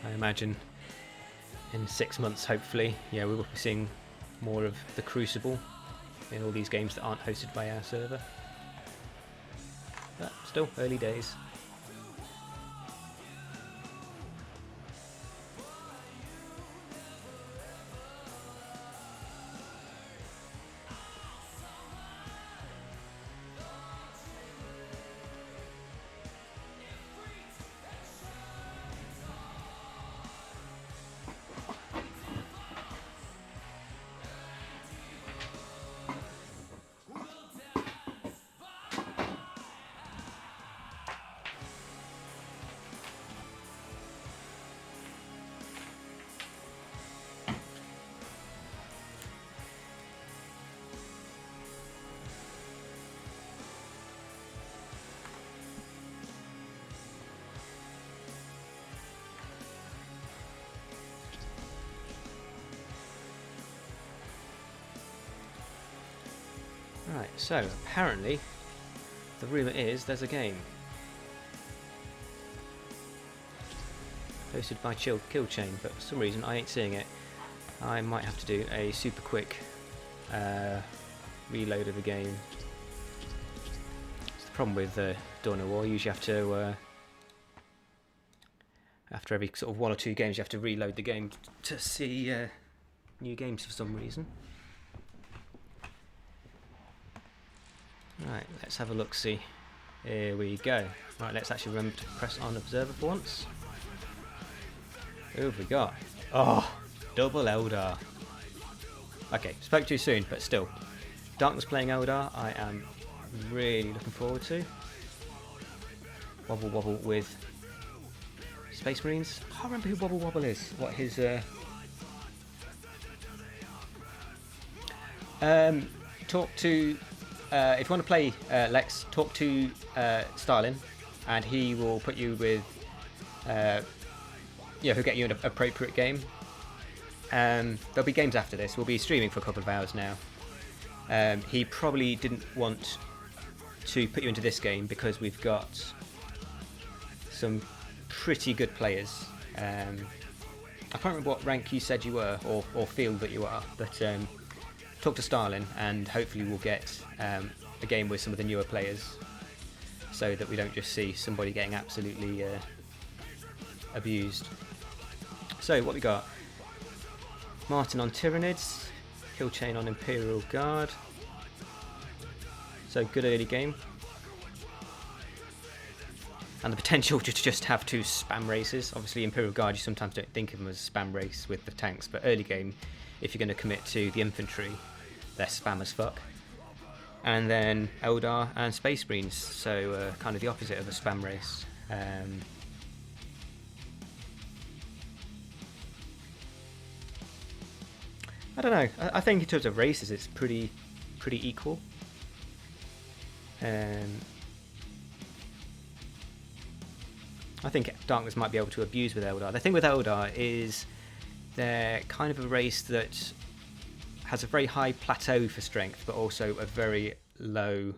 I imagine in 6 months, hopefully, yeah, we will be seeing more of the Crucible in all these games that aren't hosted by our server. But still, early days. Right, so apparently the rumour is there's a game hosted by Titled Chain, but for some reason I ain't seeing it. I might have to do a super quick reload of the game. It's the problem with Dawn of War. You usually have to after every sort of 1 or 2 games you have to reload the game to see new games for some reason. Right, let's have a look, see. Here we go. Right, let's actually remember to press on observer for once. Who have we got? Oh, double Eldar. Okay, spoke too soon, but still. Darkenss playing Eldar, I am really looking forward to. WobbleWobble with Space Marines. I can't remember who WobbleWobble is. What his talk to if you want to play Lex, talk to Stalin, and he will put you with he'll get you an appropriate game. There'll be games after this. We'll be streaming for a couple of hours now. He probably didn't want to put you into this game because we've got some pretty good players. I can't remember what rank you said you were or field that you are, but talk to Stalin and hopefully we'll get a game with some of the newer players so that we don't just see somebody getting absolutely abused. So what we got? Martyn on Tyranids, KILLCHAIN on Imperial Guard. So good early game. And the potential to just have 2 spam races. Obviously Imperial Guard, you sometimes don't think of them as a spam race with the tanks, but early game, if you're going to commit to the infantry, they're spam as fuck. And then Eldar and Space Marines, so kind of the opposite of a spam race. I don't know. I think in terms of races, it's pretty equal. I think Darkenss might be able to abuse with Eldar. The thing with Eldar is they're kind of a race that has a very high plateau for strength, but also a very low.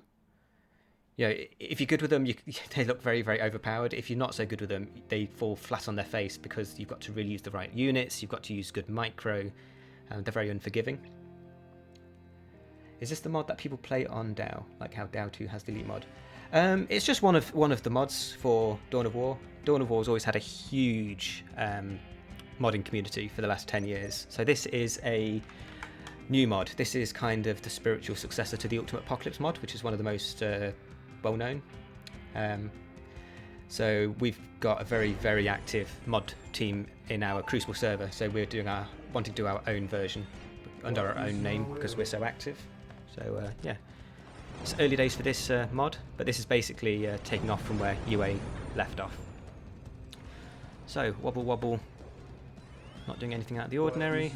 You know, if you're good with them, they look very, very overpowered. If you're not so good with them, they fall flat on their face because you've got to really use the right units. You've got to use good micro. They're very unforgiving. Is this the mod that people play on DAO, like how DAO 2 has the elite mod? It's just one of the mods for Dawn of War. Dawn of War has always had a huge modding community for the last 10 years. So this is a new mod. This is kind of the spiritual successor to the Ultimate Apocalypse mod, which is one of the most well known. So we've got a very, very active mod team in our Crucible server. So we're wanting to do our own version under our own name because we're so active. So yeah, it's early days for this mod, but this is basically taking off from where UA left off. So WobbleWobble, not doing anything out of the ordinary.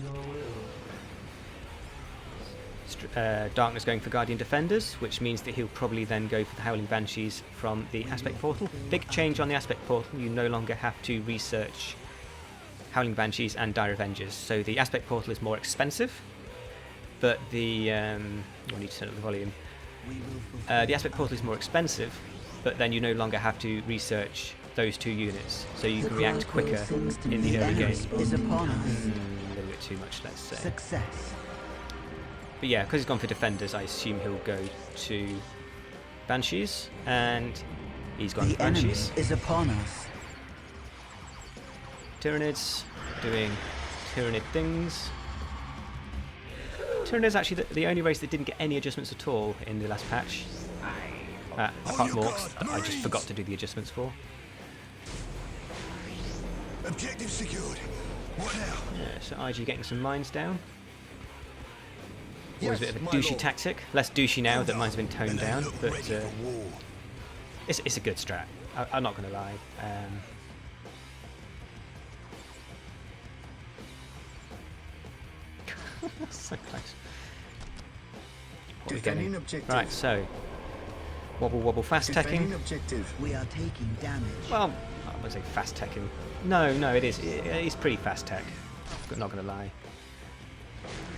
Darkenss going for Guardian Defenders, which means that he'll probably then go for the Howling Banshees from the Aspect Portal. Big change on the Aspect Portal, you no longer have to research Howling Banshees and Dire Avengers. So the Aspect Portal is more expensive, but the... I need to turn up the volume. The Aspect Portal is more expensive, but then you no longer have to research those 2 units, so you can react quicker in the early game. A little bit too much, let's say. Success. But yeah, because he's gone for Defenders, I assume he'll go to Banshees, and he's gone for Banshees. Is upon us. Tyranids doing Tyranid things. Tyranids actually the only race that didn't get any adjustments at all in the last patch. Apart from Orcs, that I just forgot to do the adjustments for. Objective secured. What now? Yeah, so IG getting some mines down. Always Yes, a bit of a my douchey lord. tactic. Less douchey now that mines have been toned And I down, look but ready for war. it's a good strat. I'm not going to lie. So close. What are we Defending getting? objective. Right, so WobbleWobble fast Defending teching. objective. We are taking damage. Well, I wouldn't say fast teching. No, it is. It's pretty fast tech. Not going to lie.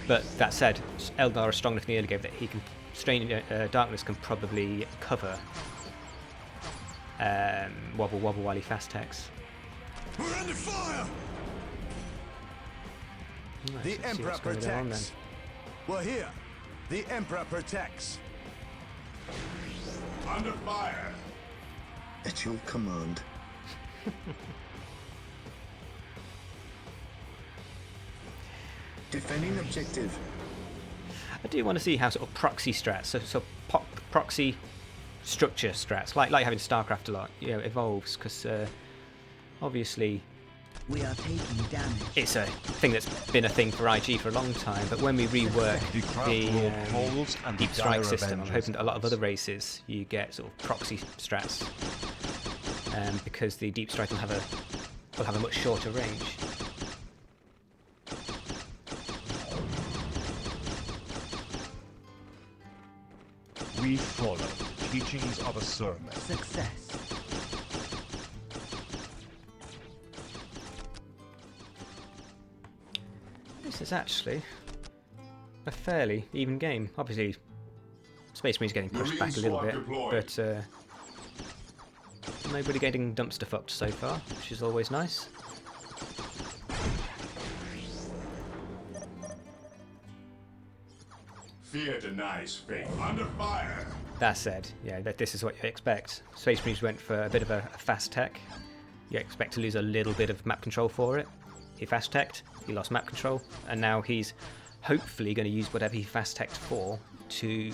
But that said, Eldar is strong enough in the early game that he can. Darkenss can probably cover WobbleWobble while he fast techs. We're under fire. Right, The let's see Emperor what's going on then. protects. We're here. The Emperor protects. Under fire. At your command. Defending objective. I do want to see how sort of proxy strats, so proxy structure strats, like having StarCraft a lot, evolves, because obviously We are taking damage. it's a thing that's been a thing for IG for a long time, but when we rework the deep strike system, I'm hoping that a lot of other races you get sort of proxy strats, because the deep strike will have a much shorter range. We follow the teachings of a sermon. Success. This is actually a fairly even game. Obviously, Space Marine's getting pushed back a little bit, but nobody getting dumpster fucked so far, which is always nice. Fear denies faith. Under fire. That said, yeah, this is what you expect. Space Marines went for a bit of a fast tech. You expect to lose a little bit of map control for it. he fast-teched, he lost map control, and now he's hopefully going to use whatever he fast-teched for to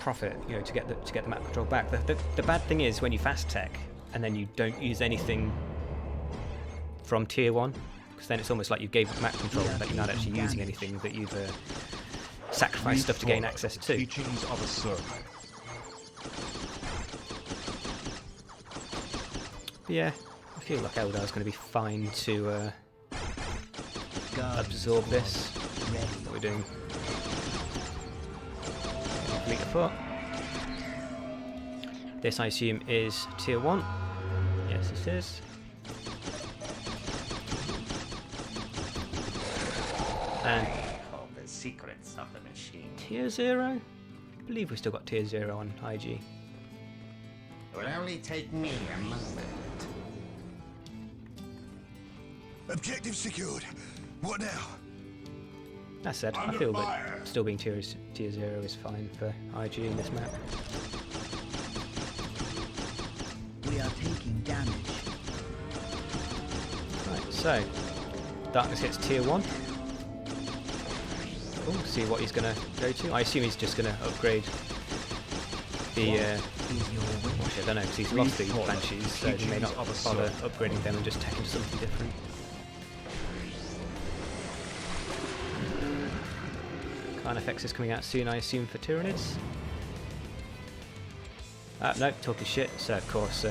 profit, you know, to get the map control back. The bad thing is when you fast-tech and then you don't use anything from tier 1, because then it's almost like you gave map control but you're not actually using anything that you've sacrificed stuff to gain access to. Teachings of a servant. But yeah, I feel like Eldar's going to be fine to absorb this. What we're doing. Complete a foot. This, I assume, is tier 1. Yes, it is. And All the secrets of the machine. tier 0? I believe we've still got tier 0 on IG. It will only take me a moment. Objective secured. What now? That said, I feel that still being tier 0 is fine for IG in this map. We are taking damage. Right, so Darkenss hits tier 1. Cool, see what he's going to go to. I assume he's just going to upgrade the... I don't know, because he's lost the Banshees, so he may not bother upgrading them and just taking something different. Carnifex is coming out soon, I assume, for Tyranids. No, talking shit, so of course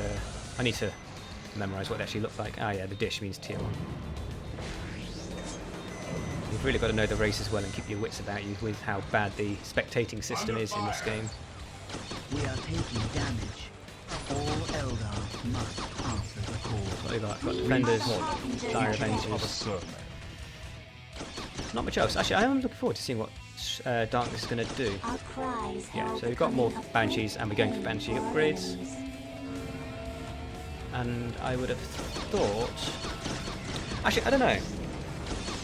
I need to memorise what they actually look like. Ah yeah, the dish means tier 1. You've really got to know the races well and keep your wits about you with how bad the spectating system is in this game. We are taking damage. All Eldar must answer the call. What have we got? Got Defenders, Dire Of a Avengers. servant. Not much else. Actually, I am looking forward to seeing what Darkenss is going to do. Yeah, so we've got more Banshees and we're going for Banshee upgrades. And I would have thought... Actually, I don't know.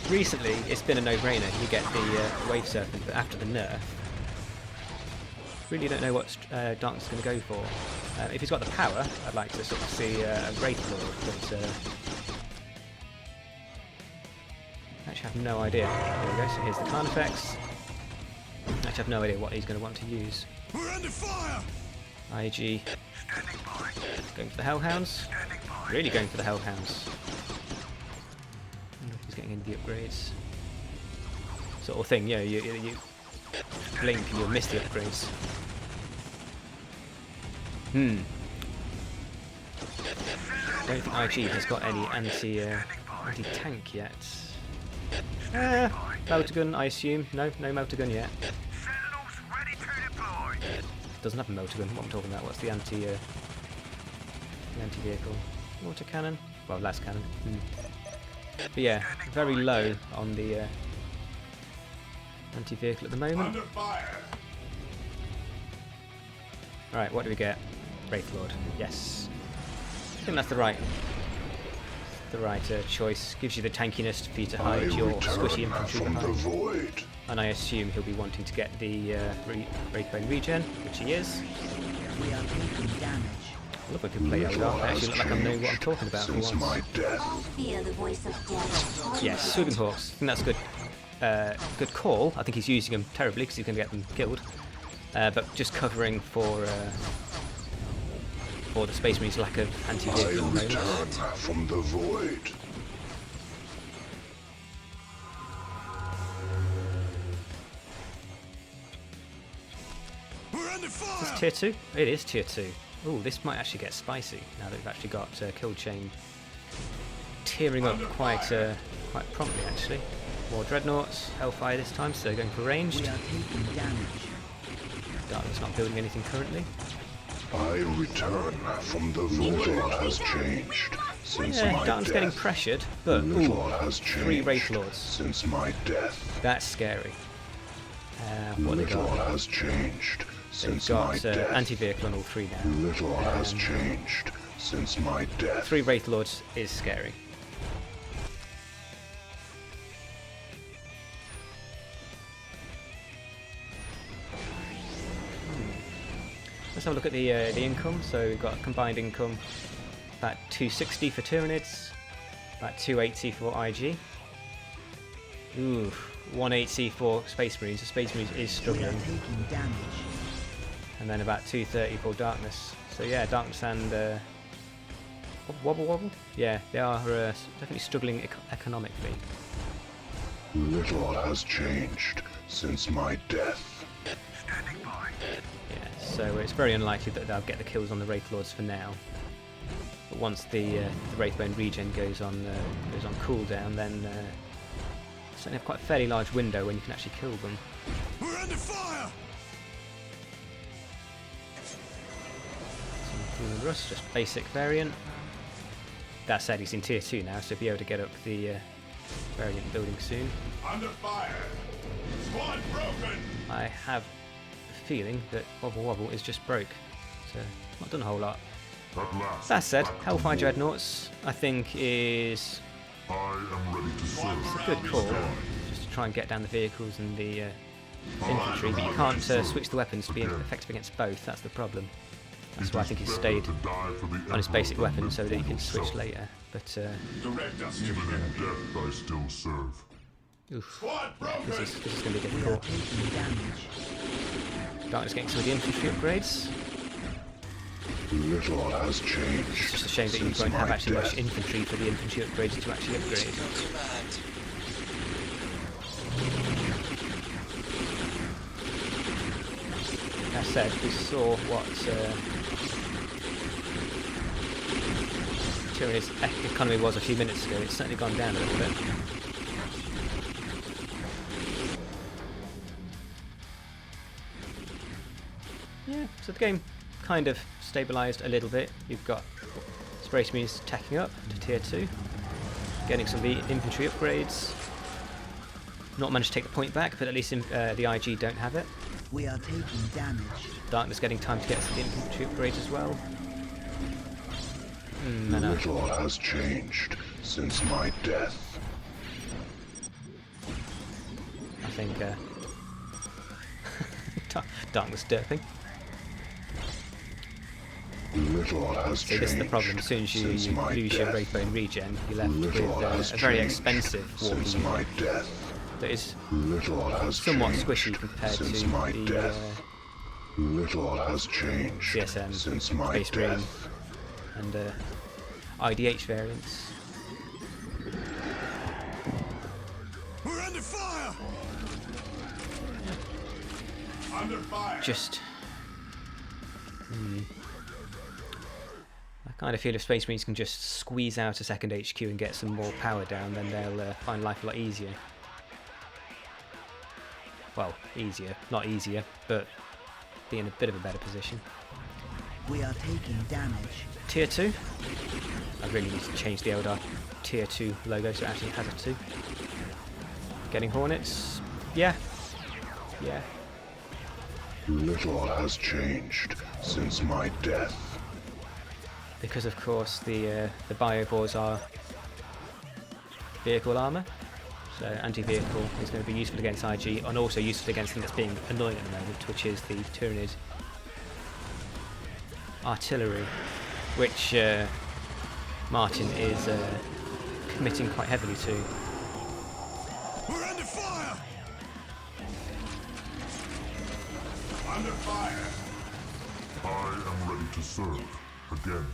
Recently, it's been a no-brainer. You get the Wave Serpent, but after the nerf, really don't know what Darkenss is going to go for. If he's got the power, I'd like to sort of see a Wraith Lord, but actually I have no idea. There we go, so here's the Carnifex. Actually I have no idea what he's going to want to use. We're under fire! IG going for the Hellhounds. Really going for the Hellhounds. I wonder if he's getting into the upgrades. Sort of thing, yeah, you blink and you'll miss the upgrades. Don't think IG has got any anti-tank yet. Melter gun, I assume. No melter gun yet. Doesn't have a melter gun. What I'm talking about? What's the anti-vehicle? Water cannon. Well, las cannon. But yeah, very low on the anti-vehicle at the moment. Right, what do we get? Wraith Lord. Yes. I think that's the right choice. Gives you the tankiness for you to hide your squishy infantry from the behind. void. And I assume he'll be wanting to get the Wraithbone regen, which he is. We are taking damage. I love I can play Eldar. I actually look like I know what I'm talking about for Since once. my death, Fear the voice of death. Yes, Sweeping Hawks. I think that's a good call. I think he's using them terribly because he's going to get them killed. But just covering for the Space Marine's lack of I anti-vehicle at the return moment. from the void. We're under fire! Is this tier 2? It is tier 2. Ooh, this might actually get spicy now that we've actually got KILLCHAIN tearing up quite promptly actually. More Dreadnoughts, Hellfire this time, so they're going for ranged. We are taking damage. Darkenss not building anything currently. I return from the void. Little has changed since Yeah, my Darkenss death. getting pressured, but Little ooh, has 3 Wraith changed Lords. since my death. That's scary. What they Little got? has changed They've since my got death. anti-vehicle on all 3 now. Little has changed since my death. 3 Wraith Lords is scary. Let's have a look at the income. So we've got a combined income about 260 for Tyranids, About 280 for IG. Ooh, 180 for Space Marines. The Space Marines is We are struggling. taking damage. And then about 230 for Darkness. So yeah, Darkness and WobbleWobble? Yeah, they are definitely struggling economically. Little has changed since my death. Yeah, so it's very unlikely that they'll get the kills on the Wraith Lords for now. But once the Wraithbone regen goes on cooldown, then certainly have quite a fairly large window when you can actually kill them. We're under fire! Some Human Rust, just basic variant. That said, he's in tier 2 now, so he'll be able to get up the variant building soon. Under fire! Squad broken! I have a feeling that WobbleWobble is just broke, so not done a whole lot. At last, That said, back to Hellfire war. Dreadnoughts, I think, is I am ready to serve. a good call, just to try and get down the vehicles and the infantry, but you can't switch the weapons to be effective against both, that's the problem. That's why I think he stayed on his basic weapon so that he can switch later, but Direct us to Even in death, I still serve. oof, Squad broken! this is going to be We are difficult. taking damage. Darkness getting some of the infantry upgrades. Little has changed. It's just a shame that you since won't have my actually much death. infantry for the infantry upgrades to actually upgrade. That said, we saw what Tyrannid's economy was a few minutes ago. It's certainly gone down a little bit. Yeah, so the game kind of stabilised a little bit. You've got Space Marines tacking up to tier 2, getting some of the infantry upgrades. Not managed to take the point back, but at least the IG don't have it. We are taking damage. Darkness getting time to get some infantry upgrades as well. No. Little has changed since my death. I think Darkness derping. Little has See, changed. this is the problem. As soon as you since my lose your death. Wraithbone regen, you're left with Little has a very changed expensive warp since unit my death. that is Little has somewhat changed squishy compared to since my the death. Little has changed CSM, since my Space Marine, death. and IDH variants. We're under fire! Under fire! Just I kind of feel if Space Marines can just squeeze out a second HQ and get some more power down, then they'll find life a lot easier. Well, easier, not easier, but be in a bit of a better position. We are taking damage. Tier 2. I really need to change the Eldar Tier 2 logo so it actually has a 2. Getting Hornets. Yeah. Little has changed since my death. Because of course the biovores are vehicle armor, so anti-vehicle is going to be useful against IG and also useful against something that's being annoying at the moment, which is the Tyrannid artillery, which Martyn is committing quite heavily to. We're under fire! Under fire! I am ready to serve. Again,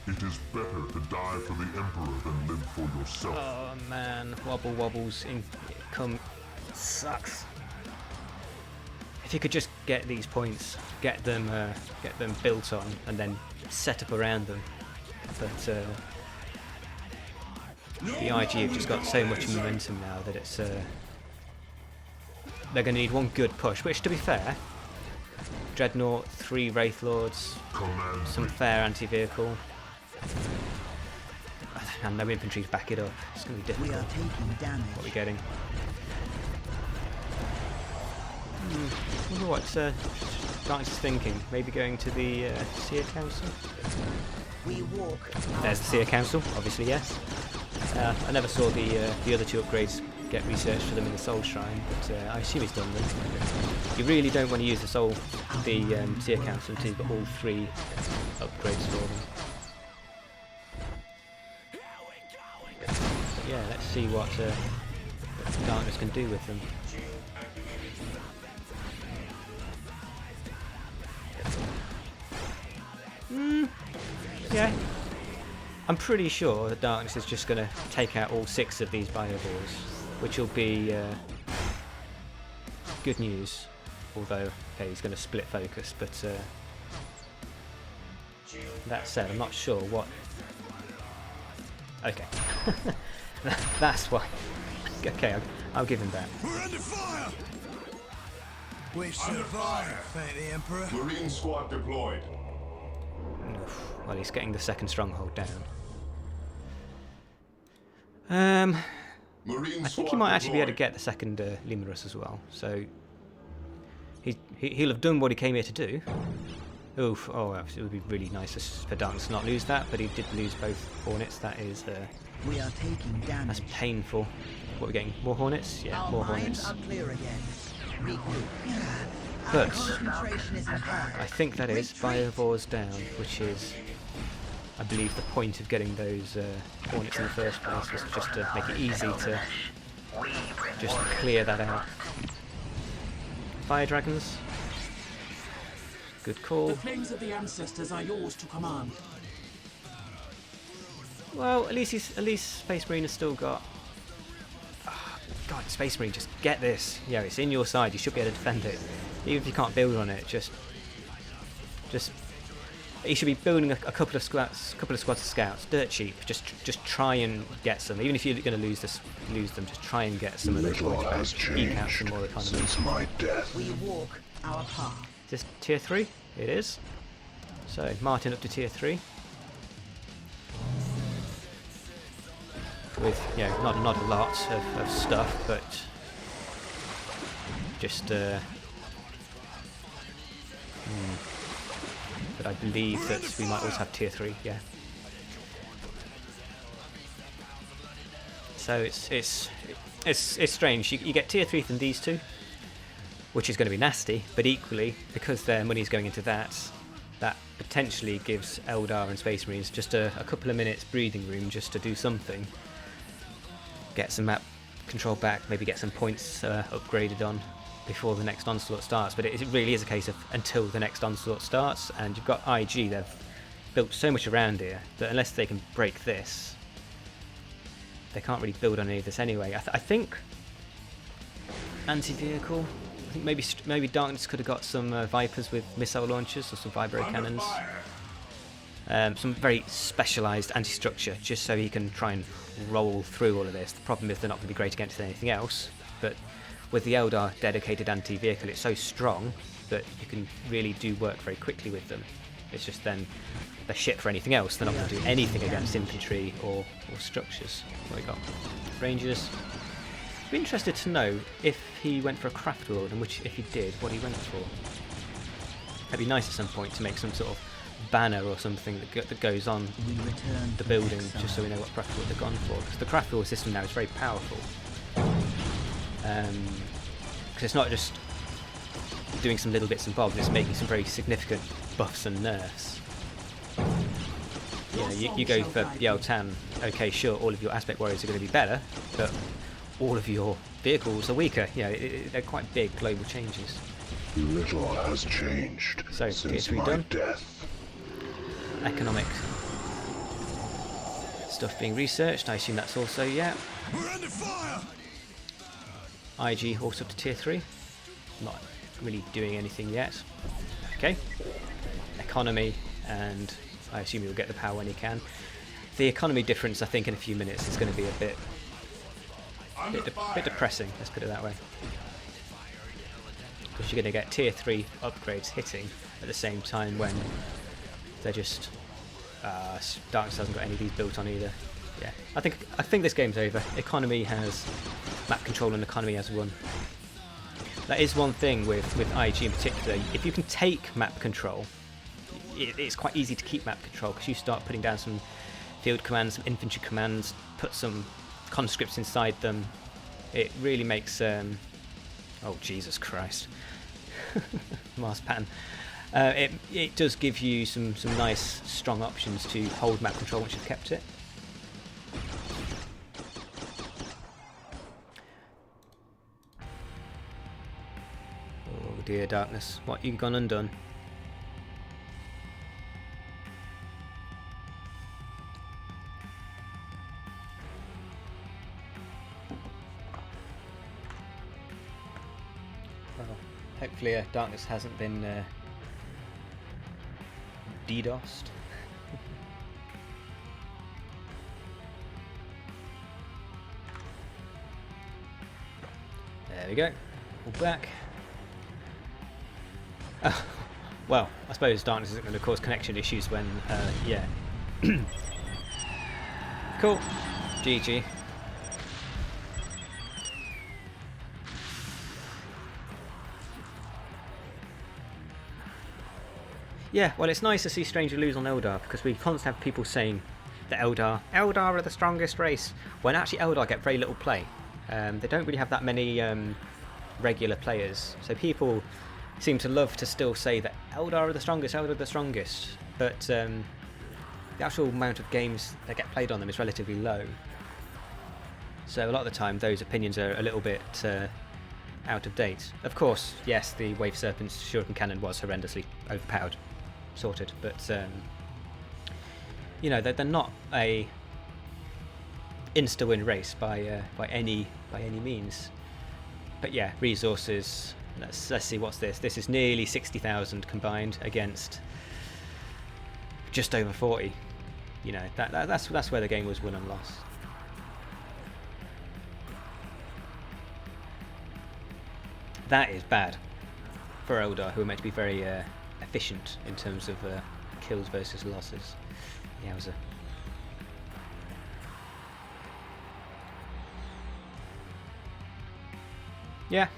it is better to die for the Emperor than live for yourself. Oh man, WobbleWobble's income sucks. If you could just get these points, get them built on, and then set up around them. But the IG have just got so much momentum now that it's they're going to need one good push. Which, to be fair, Dreadnought, 3 Wraith Lords, Command some fair anti-vehicle, and no infantry to back it up. It's going to be We difficult. are taking damage. What are we getting? Wonder what Darkenss is thinking. Maybe going to the Seer Council? We walk. There's the Seer Council, obviously, yes. I never saw the other 2 upgrades get researched for them in the Soul Shrine, but I assume he's done them. You really don't want to use the Seer Council until you've got all 3 upgrades for them. yeah, let's see what Darkness can do with them. Yeah. I'm pretty sure that Darkness is just going to take out all 6 of these Bioballs, which will be good news. Although, okay, he's going to split focus, but that said, I'm not sure what... Okay. That's why. Okay, I'll give him that. We're under fire! We survived, thank the Emperor. Marine squad deployed. Oof. Well, he's getting the second stronghold down. Marine I think he might actually be able to get the second Lemurus as well. So he'll have done what he came here to do. Oof! Oh, it would be really nice for Darkenss to not lose that, but he did lose both Hornets. That is We are taking damage. that's painful. What are we getting? More Hornets? Yeah, Our more minds Hornets. are clear again. Regroup. But Concentration is impaired. I think that is Biovores down, which is, I believe, the point of getting those Hornets in the first place, was just to make it easy to just clear that out. Fire Dragons. Good call. The flames of the ancestors are yours to command. Well, at least Space Marine has still got... Oh, God, Space Marine, just get this. Yeah, it's in your side. You should be able to defend it. Even if you can't build on it, just... You should be building a couple of squads of scouts, dirt cheap. Just try and get some. Even if you're going to lose them, just try and get some of those Little points has back. Eke out some more changed economy. since my death. We walk our path. Is this tier 3? It is. So Martyn up to tier 3. With, you know, not a lot of stuff, but just but I believe that we might also have tier 3, yeah. So it's strange. You get tier 3 from these two, which is going to be nasty, but equally, because their money's going into that potentially gives Eldar and Space Marines just a couple of minutes breathing room just to do something. Get some map control back, maybe get some points upgraded on before the next onslaught starts. But it really is a case of until the next onslaught starts, and you've got IG, they've built so much around here that unless they can break this, they can't really build on any of this anyway. I think anti-vehicle. I think maybe Darkenss could have got some Vipers with missile launchers or some vibro cannons. Some very specialised anti-structure, just so he can try and roll through all of this. The problem is they're not going to be great against anything else, but with the Eldar dedicated anti-vehicle, it's so strong that you can really do work very quickly with them. It's just then they're shit for anything else. They're not going to do anything against infantry or structures. What we got? Rangers. Be interested to know if he went for a craft world, and if he did, what he went for. It'd be nice at some point to make some sort of banner or something that goes on We return the to building, GetSum. just so we know what craft world they've gone for. Because the craft world system now is very powerful. Because it's not just doing some little bits and bobs, it's making some very significant buffs and nerfs. You know, you go for Yeltan, okay, sure, all of your aspect warriors are going to be better, but all of your vehicles are weaker. You know, they're quite big global changes. Little has changed So, since tier 3 my done. death. Economic stuff being researched, I assume that's also, yeah. We're under fire! IG horse up to tier 3. Not really doing anything yet. Okay. Economy, and I assume he'll get the power when he can. The economy difference, I think, in a few minutes is going to be a bit depressing, let's put it that way. Because you're going to get tier 3 upgrades hitting at the same time when they're just... Darkenss hasn't got any of these built on either. Yeah, I think this game's over. Economy has... Map control and economy has won. That is one thing with IG in particular. If you can take map control, it's quite easy to keep map control, because you start putting down some field commands, some infantry commands, put some conscripts inside them. It really makes... oh, Jesus Christ. Marspan. It does give you some nice, strong options to hold map control once you've kept it. Oh dear, Darkness. What, you've gone undone? Well, hopefully Darkness hasn't been DDoSed. There we go. All back. Well, I suppose Darkness isn't going to cause connection issues when, yeah. Cool. GG. Yeah, well, it's nice to see Stranger lose on Eldar, because we constantly have people saying that Eldar are the strongest race, when actually Eldar get very little play. They don't really have that many regular players, so people seem to love to still say that Eldar are the strongest, but the actual amount of games that get played on them is relatively low. So a lot of the time those opinions are a little bit out of date. Of course, yes, the Wave Serpent's Shuriken Cannon was horrendously overpowered, sorted, but you know, they're not a insta-win race by any means. But yeah, resources. Let's see what's this. This is nearly 60,000 combined against just over 40. You know, that's where the game was won and lost. That is bad for Eldar, who are meant to be very efficient in terms of kills versus losses. Yowza. Yeah.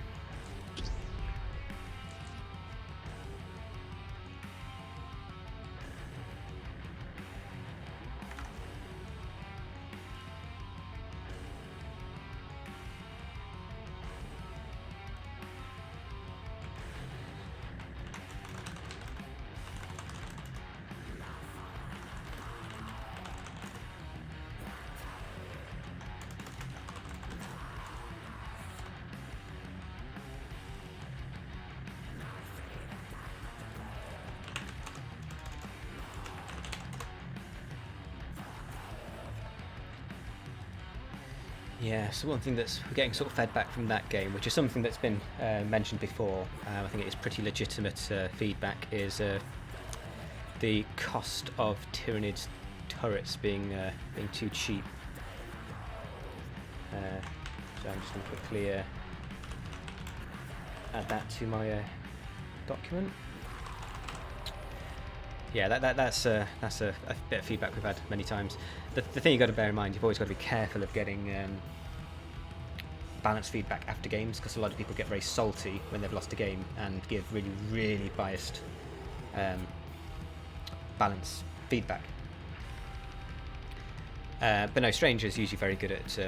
Yeah, so one thing that's we're getting sort of fed back from that game, which is something that's been mentioned before, I think it is pretty legitimate feedback, is the cost of Tyranids turrets being too cheap. So I'm just going to quickly add that to my document. Yeah, that's a bit of feedback we've had many times. The thing you've got to bear in mind, you've always got to be careful of getting balanced feedback after games, because a lot of people get very salty when they've lost a game and give really, really biased balanced feedback. But no, Stranger's usually very good at.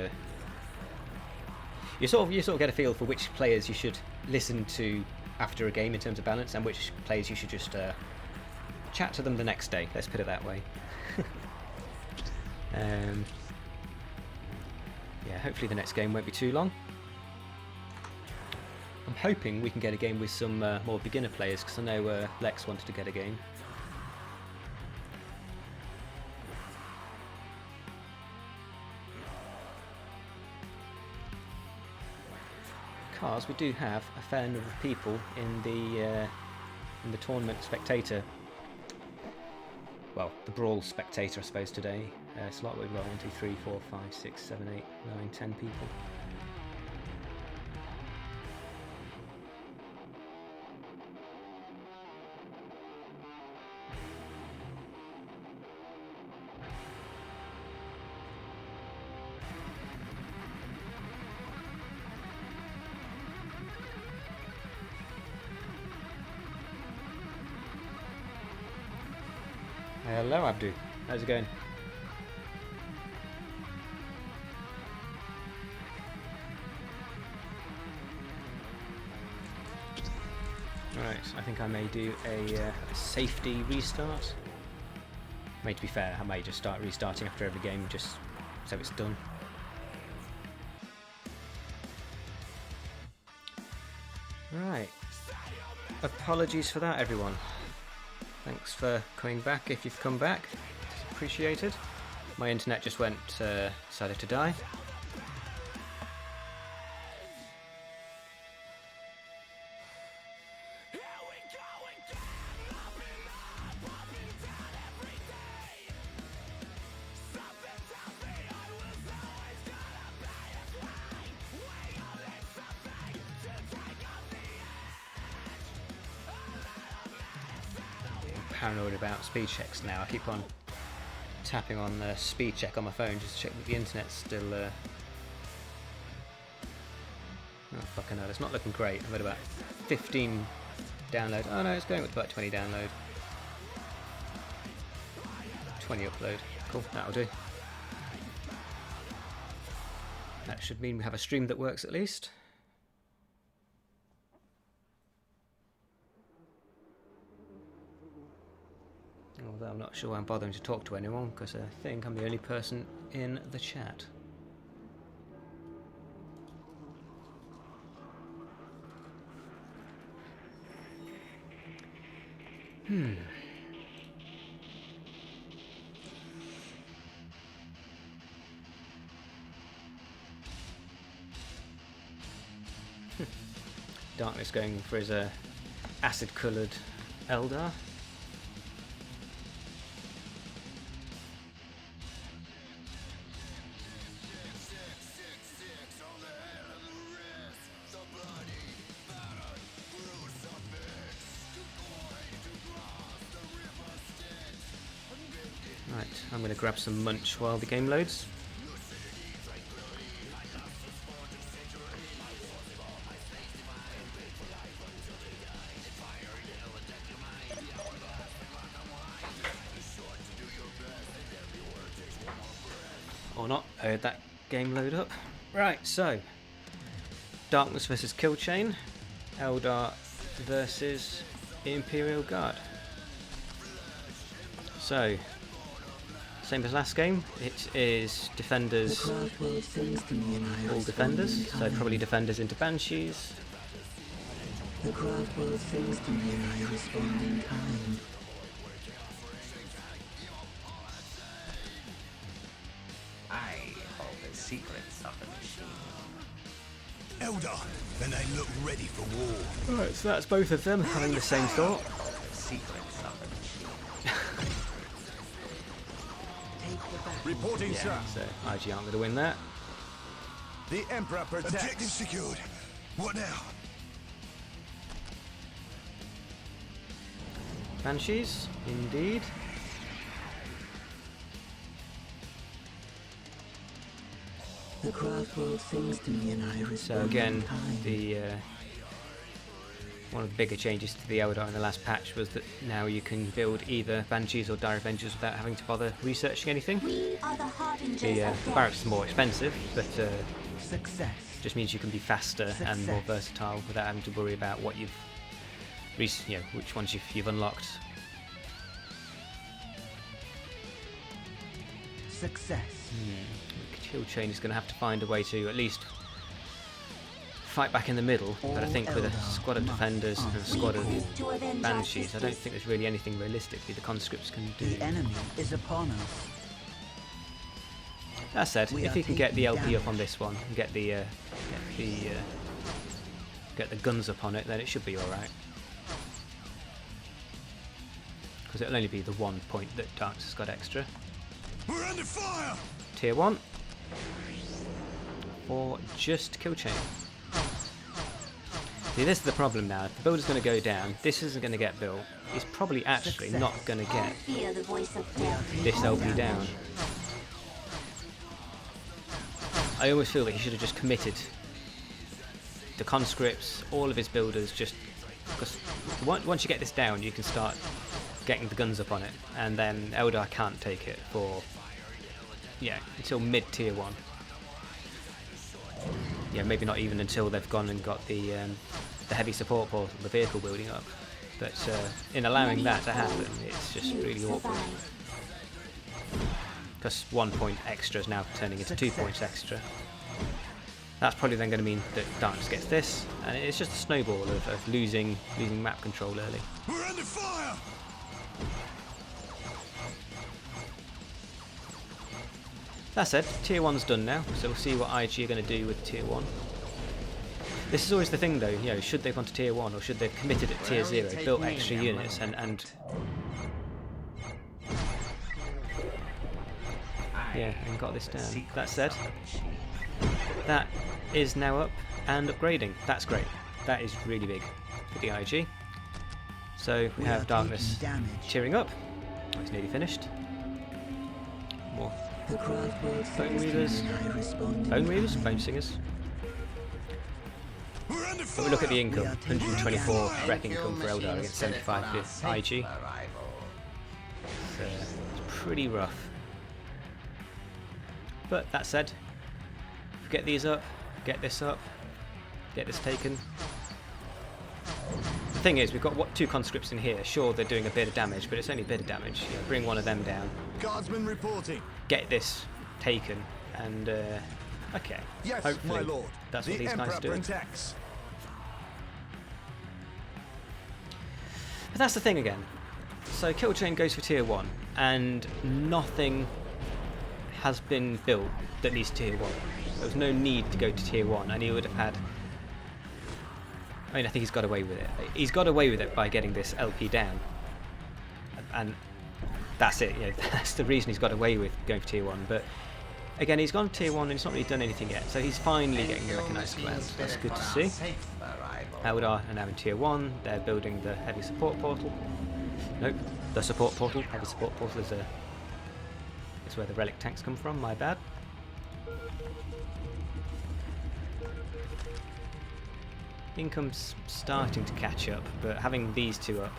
You sort of get a feel for which players you should listen to after a game in terms of balance, and which players you should just chat to them the next day. Let's put it that way. Yeah, hopefully the next game won't be too long. I'm hoping we can get a game with some more beginner players, because I know Lex wanted to get a game. Because we do have a fair number of people in the tournament spectator. Well, the Brawl spectator, I suppose, today. Slot we've got 1, 2, 3, 4, 5, 6, 7, 8, 9, 10 people. Hello, Abdu. How's it going? Right, I think I may do a safety restart. To be fair, I may just start restarting after every game, just so it's done. Right. apologies for that, everyone. Thanks for coming back if you've come back. It's appreciated. My internet just went, decided to die. Paranoid about speed checks now. I keep on tapping on the speed check on my phone just to check that the internet's still oh fucking hell, it's not looking great. I've had about 15 download. Oh no, it's going with about 20 download. 20 upload. Cool, that'll do. That should mean we have a stream that works at least. Although I'm not sure I'm bothering to talk to anyone because I think I'm the only person in the chat. Darkness going for his acid-coloured Eldar. Right, I'm going to grab some munch while the game loads. Or not, I heard that game load up. Right, so Darkness versus KILLCHAIN, Eldar versus Imperial Guard. So, same as last game, it is defenders, all defenders, so probably defenders into banshees. The crowd will sings to me and I respond in kind. I hold the secrets of the machine. Eldar, and they look ready for war. Right, so that's both of them having the same thought. The secrets of the machine. Reporting, Yeah, so IG aren't going to win that. The Emperor protects. Objective secured. What now? Banshees, indeed. The crowd will sings to me and I respond So again, in kind. the one of the bigger changes to the Eldar in the last patch was that now you can build either Banshees or Dire Avengers without having to bother researching anything. We are the harbingers The of death. barracks is more expensive, but Success. just means you can be faster and more versatile without having to worry about what you've, which ones you've unlocked. Success. KILLCHAIN is going to have to find a way to at least fight back in the middle, but I think with a squad of defenders and a squad of To avenge our banshees, I don't sisters. think there's really anything realistically the conscripts can do. The enemy is upon us. That said, We if are you can get the taking LP up damage. on this one and get the guns up on it, then it should be all right. Because it'll only be the 1 point that Darkenss has got extra. We're under fire! Tier 1 for just KILLCHAIN. See, this is the problem now. If the build is going to go down, this isn't going to get built. He's probably actually not going to get Hear the voice of death. this LP down. I always feel that he should have just committed the conscripts, all of his builders, just because once you get this down, you can start getting the guns up on it, and then Eldar can't take it for until mid tier 1. Yeah, maybe not even until they've gone and got the heavy support portal, the vehicle building up. But in allowing that to happen, it's just really awkward. Because 1 point extra is now turning into 2 points extra. That's probably then going to mean that Darkenss gets this, and it's just a snowball of losing map control early. We're under fire! That said, Tier 1's done now, so we'll see what IG are going to do with Tier 1. This is always the thing though, you know, should they've gone to Tier 1 or should they've committed at Tier 0, built extra units and yeah, and got this down. That said, that is now up and upgrading. That's great. That is really big for the IG. So we have Darkenss cheering up. Oh, he's nearly finished. More Bone Reavers. Bone Reavers? Bone Singers. But we look at the income. 124 wreck income for Eldar against 75 for IG. It's pretty rough. But that said, if we get these up, get this taken. The thing is, we've got two conscripts in here. Sure, they're doing a bit of damage, but it's only a bit of damage. You know, bring one of them down. Guardsman reporting. Get this taken, and okay. Yes, hopefully my lord. That's what these guys are doing. Protects. But that's the thing again. So Killchain goes for Tier 1, and nothing has been built that needs Tier 1. There was no need to go to Tier 1, and he would have had... I mean, I think he's got away with it. He's got away with it by getting this LP down. And that's it. You know, that's the reason he's got away with going for Tier 1. But again, he's gone to Tier 1 and he's not really done anything yet. So he's finally getting the recognised commands. That's good to see. Eldar are now in Tier 1. They're building the heavy support portal. Nope, the support portal. Heavy support portal is where the relic tanks come from. My bad. Income's starting to catch up, but having these two up,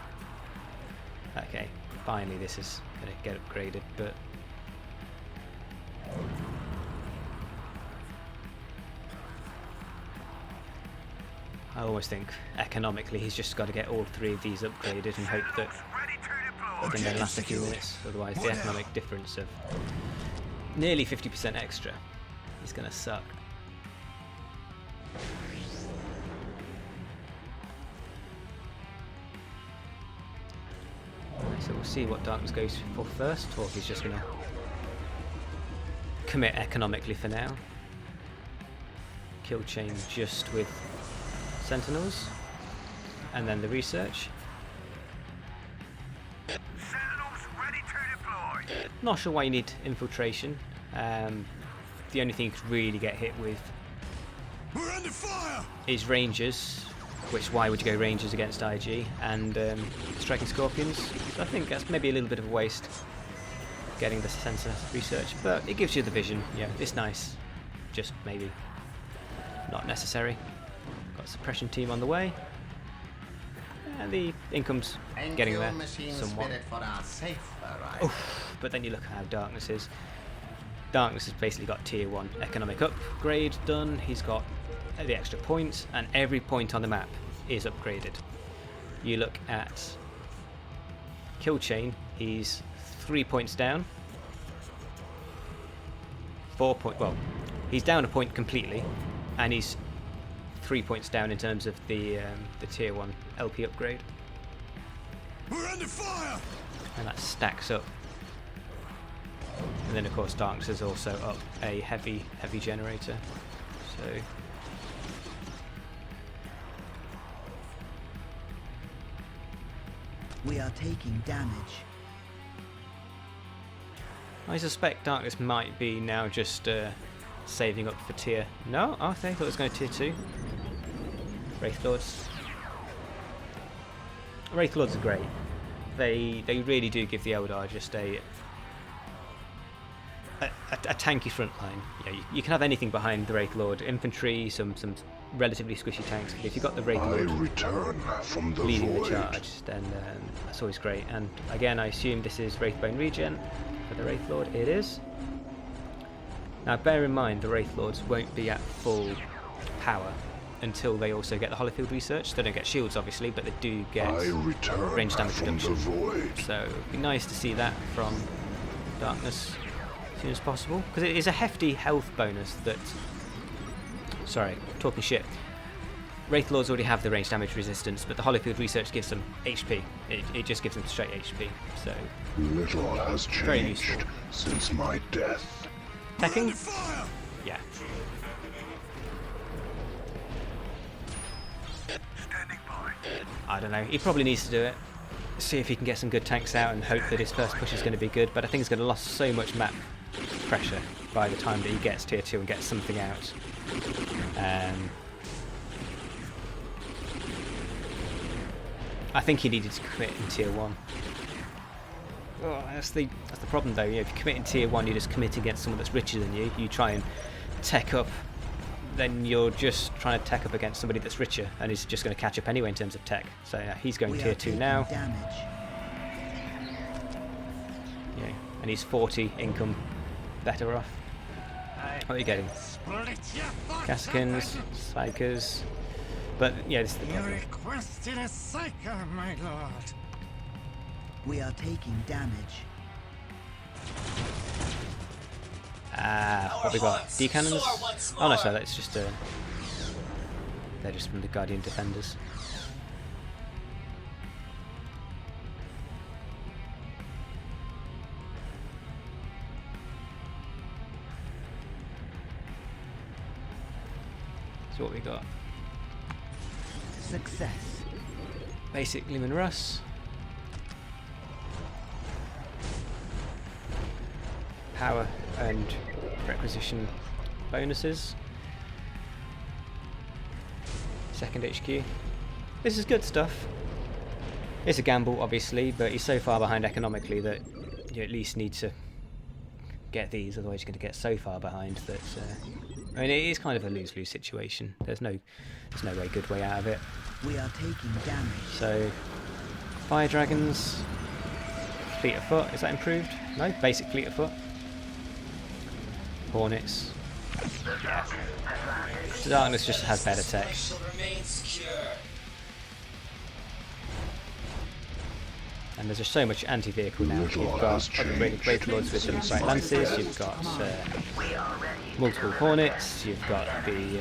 okay, finally this is going to get upgraded, but I always think economically he's just got to get all three of these upgraded and hope that they can last a few minutes, otherwise the economic difference of nearly 50% extra is going to suck. So we'll see what Darkenss goes for first, or if he's just going to commit economically for now. Killchain just with Sentinels, and then the research. Sentinels ready to deploy. Not sure why you need infiltration. The only thing you could really get hit with We're under fire. is Rangers, which why would you go Rangers against IG, and Striking Scorpions. So I think that's maybe a little bit of a waste getting the sensor research, but it gives you the vision. Yeah, it's nice, just maybe not necessary. Got a suppression team on the way, and the income's getting there somewhat. Oof, but then you look at how Darkenss is. Darkenss has basically got Tier 1 economic upgrade done. He's got the extra points, and every point on the map is upgraded. You look at Killchain, he's 3 points down. 4 point. Well, he's down a point completely, and he's 3 points down in terms of the Tier 1 LP upgrade. We're under fire. And that stacks up. And then of course Darkenss is also up a heavy generator. So We are taking damage. I suspect Darkenss might be now just saving up for tier... No? Oh, I thought it was going to tier 2. Wraith Lords. Wraith Lords are great. They really do give the Eldar just a tanky front line. Yeah, you can have anything behind the Wraith Lord. Infantry, some relatively squishy tanks. But if you've got the Wraith Lord return from the leading void. the charge, then that's always great. And again, I assume this is Wraithbone regen for the Wraith Lord. It is. Now bear in mind the Wraith Lords won't be at full power until they also get the Hollowfield research. They don't get shields obviously, but they do get range damage reduction. So it'd be nice to see that from Darkenss as soon as possible, because it is a hefty health bonus that sorry, talking shit. Wraith Lords already have the range damage resistance, but the Hollowfield research gives them HP. It just gives them straight HP, so Little has very changed useful. since my death. Teching? Yeah. I don't know. He probably needs to do it. See if he can get some good tanks out and hope that his first push is going to be good. But I think he's going to lose so much map pressure by the time that he gets tier 2 and gets something out. I think he needed to commit in tier 1. Oh, that's the problem though. If you commit in tier 1, you just commit against someone that's richer than you. You try and tech up, then you're just trying to tech up against somebody that's richer, and he's just going to catch up anyway in terms of tech. So yeah, he's going tier 2 now. Damage. Yeah, and he's 40 income better off. What are you getting? Cassicans, Psychers. But yeah, this is the problem. requested a psycho, my lord. We are taking damage. What we got? D-cannons? Oh no, sorry, that's just they're just from the Guardian Defenders. So what we got? Success. Basic Lumen Russ. Power and requisition bonuses. Second HQ. This is good stuff. It's a gamble, obviously, but he's so far behind economically that you at least need to get these, otherwise you're going to get so far behind that. I mean, it is kind of a lose-lose situation. There's no way good way out of it. We are taking damage. So, Fire Dragons, Fleet of Foot, is that improved? No, basic Fleet of Foot. Hornets. Yeah. So Darkness just has better tech. And there's just so much anti-vehicle now. You've got upgraded Wraith Lords with them Bright Lances, you've got multiple Hornets, you've got the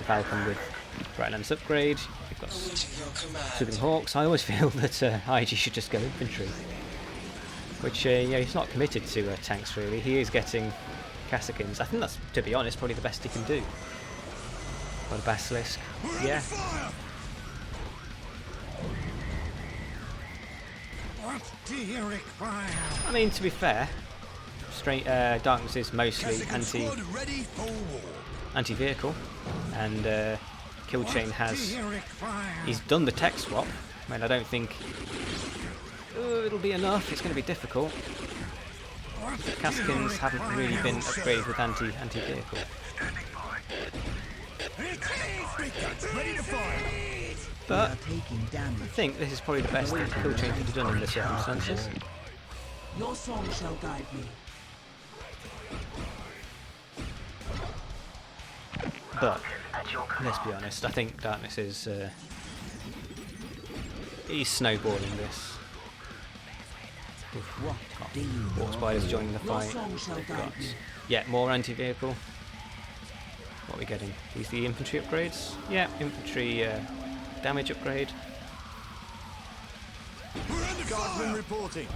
Falcon with Bright Lance upgrade, you've got Soothing Hawks. I always feel that IG should just go infantry. Which, he's not committed to tanks really. He is getting Cassicans. I think that's, to be honest, probably the best he can do. Got a Basilisk. Yeah. What do you require? I mean, to be fair, Darkness is mostly Cassicans squad ready for war. anti-vehicle, and KILLCHAIN has. He's done the tech swap. I mean, I don't think it'll be enough. It's going to be difficult. Cassicans haven't really been upgraded with anti-vehicle. Ready to fire. But We are taking damage. I think this is probably the best that KILLCHAIN could have done in the circumstances. Your song shall guide me. But let's be honest, I think Darkness is he's snowballing this. What do you Warp Spiders joining the Your fight. song shall They've guide got, me. yeah, more anti-vehicle. What are we getting? These the infantry upgrades? Yeah, infantry damage upgrade. Guardsman reporting.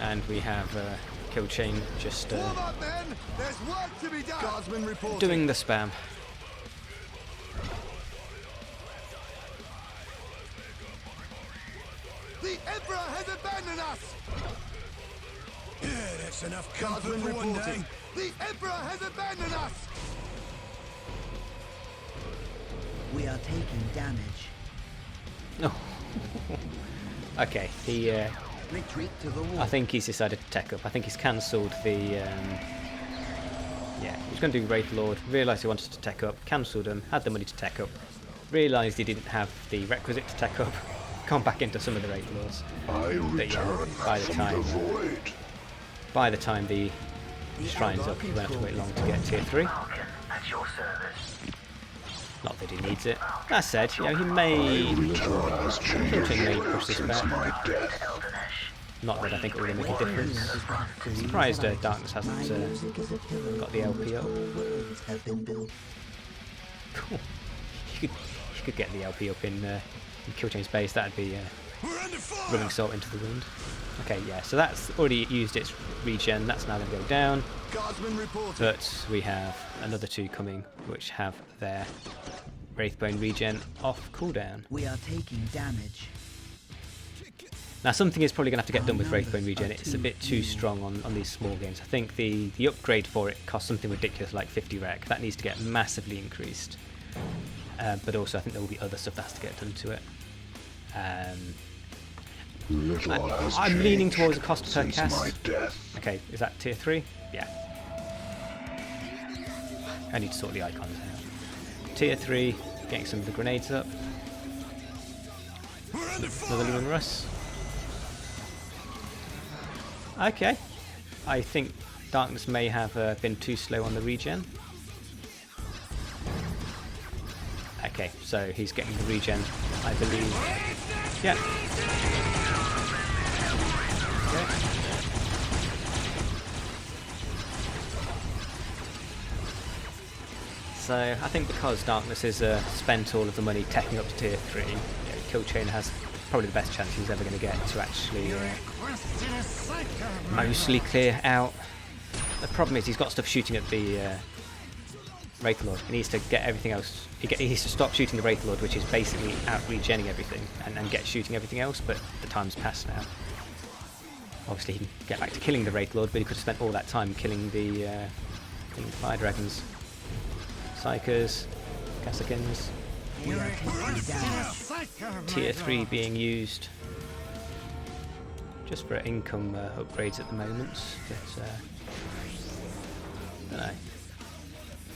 And we have KILLCHAIN just Warm up, men. There's work to be done. Guardsman reporting. doing the spam. The Emperor has abandoned us. Yeah, that's enough comfort for one day. The Emperor has abandoned us. We are taking damage. Oh. Okay, he. Retreat to the wall. I think he's decided to tech up. I think he's cancelled the. Yeah, he was going to do Wraith Lord. Realised he wanted to tech up. Cancelled him. Had the money to tech up. Realised he didn't have the requisite to tech up. Gone back into some of the Wraith Lords. I return by the from time- the void. By the time the shrine's up, he won't have to wait long to get tier 3. Not that he needs it. That said, he may. Return has changed KILLCHAIN may push this since back. my death. Not that I think it really make a difference. I'm surprised Darkenss hasn't got the LP up. Cool. You could get the LP up in Killchain's base. That'd be rubbing salt into the wound. Okay, yeah. So that's already used its regen. That's now going to go down. But we have another 2 coming, which have their Wraithbone regen off cooldown. We are taking damage. Now something is probably going to have to get done with Wraithbone regen. It's a bit too strong on these small games. I think the upgrade for it costs something ridiculous like 50 rec. That needs to get massively increased. But also I think there will be other stuff that has to get done to it. I'm leaning towards a cost per cast. Okay, is that tier 3? Yeah. I need to sort the icons out. Tier 3, getting some of the grenades up. Another Lumen Russ. Okay. I think Darkenss may have been too slow on the regen. Okay, so he's getting the regen, I believe. Yeah. Okay. So I think because Darkenss has spent all of the money teching up to tier 3, KILLCHAIN has probably the best chance he's ever going to get to actually mostly clear out. The problem is he's got stuff shooting at the Wraith Lord. He needs to get everything else. He needs to stop shooting the Wraith Lord, which is basically out regenning everything, and get shooting everything else. But the time's passed now. Obviously, he can get back to killing the Wraith Lord, but he could have spent all that time killing the Fire Dragons, Psychers, Kasakins. Tier 3 being used just for income upgrades at the moment. But I don't know.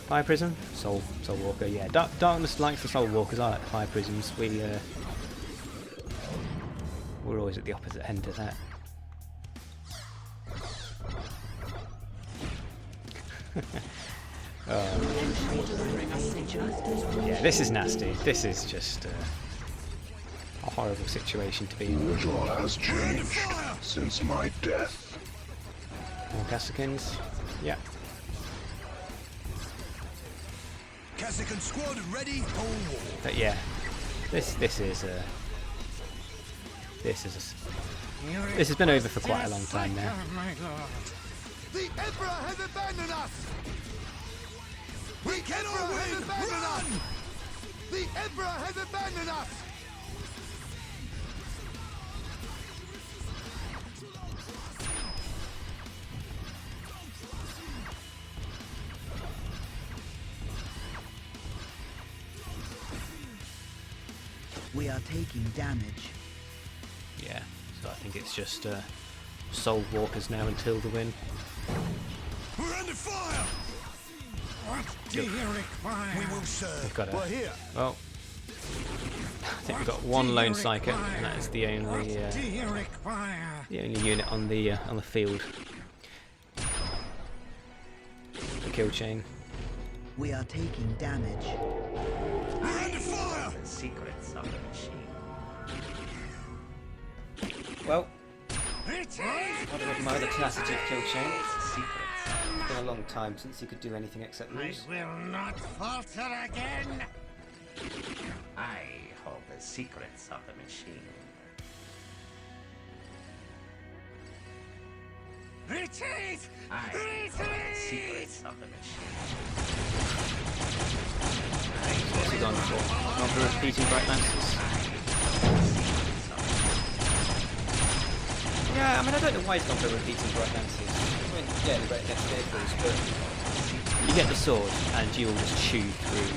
Fire Prism, Soul Walker. Yeah, Darkenss likes the Soul Walkers. I like the Fire Prisms. We're always at the opposite end of that. Yeah, this is nasty. This is just a horrible situation to be in. Little has changed since my death. More Kasakins. Yeah. Kassakin squad ready for war. But yeah, this has been over for quite a long time now. The Emperor has abandoned us. We cannot win. Run! The Emperor has abandoned us. We are taking damage. Yeah, so I think it's just Soul Walkers now until the win. We're under fire. What do you require? We will serve. We've got We're here. Well, I think we've got one lone psyker, and that is the only unit on the field. The KILLCHAIN. We are taking damage. We're under fire. The secrets of the machine. Well, I don't admire the tenacity of KILLCHAIN. It's been a long time since he could do anything except lose. I will not falter again. I hold the secrets of the machine. Retreat! I hold the secrets of the machine. What's he gone for? Gone for repeating Bright Lances? Yeah, I mean, I don't know why he's gone for repeating Bright Lances. I mean, yeah, they're great against vehicles, but you get the sword and you will just chew through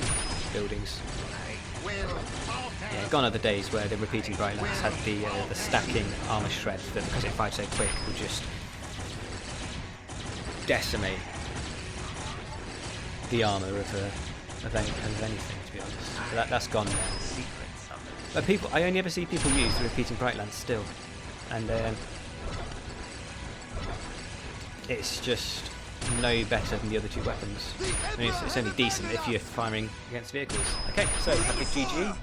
buildings. Yeah, gone are the days where the repeating Bright Lance had the stacking armor shred that, because it fired so quick, would just decimate the armor of anything, to be honest. So that's gone now. But I only ever see people use the repeating Bright Lance still, and it's just no better than the other two weapons. I mean, it's only decent if you're firing against vehicles. Okay, so happy GG.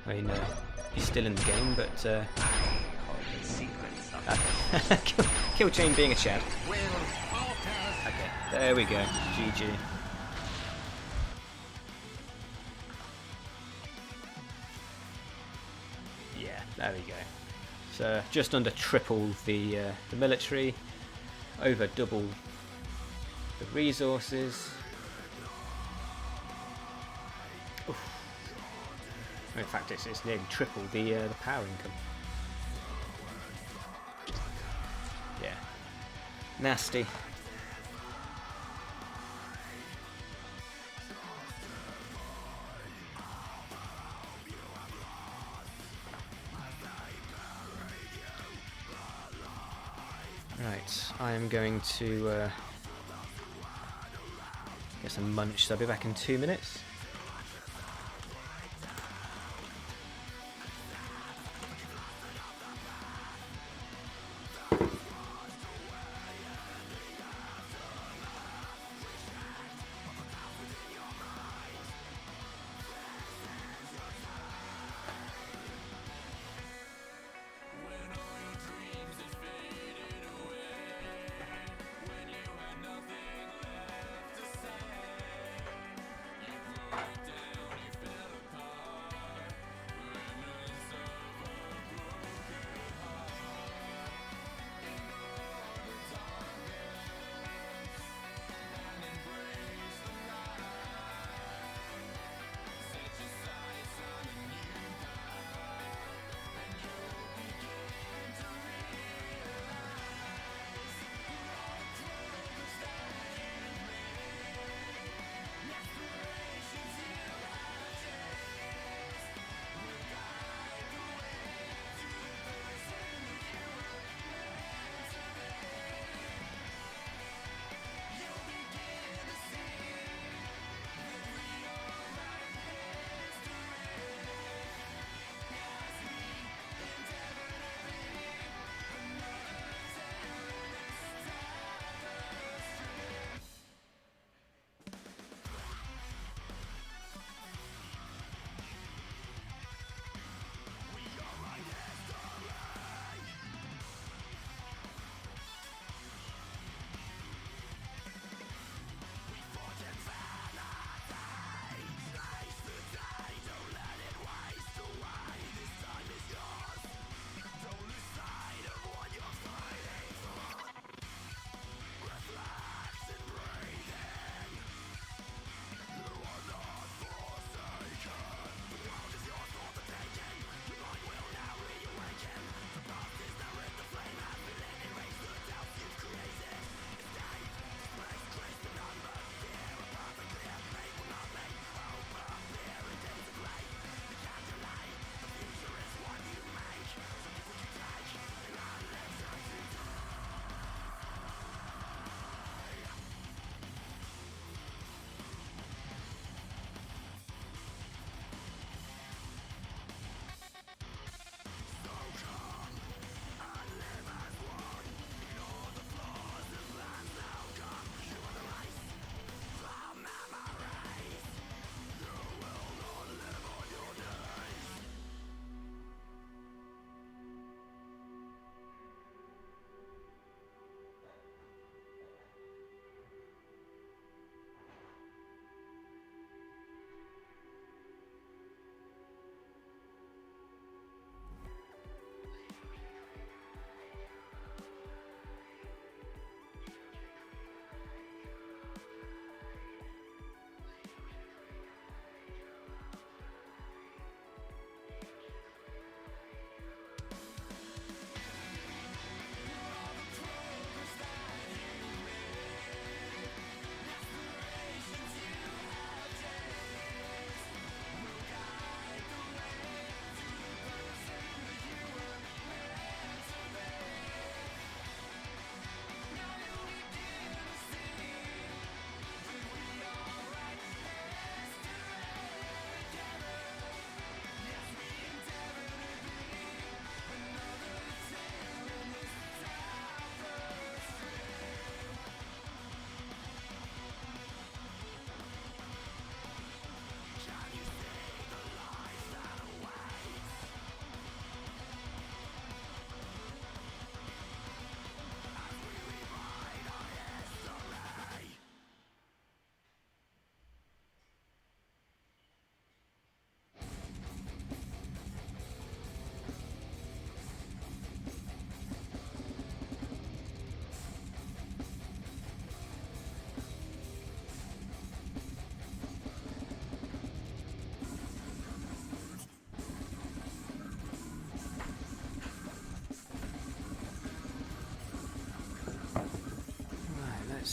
I mean, he's still in the game, but Kill chain being a Chad. Okay, there we go. GG. Yeah, there we go. So just under triple the military, over double the resources. Oof. In fact, it's nearly triple the power income. Yeah, nasty. Right, I am going to get some munch, so I'll be back in 2 minutes.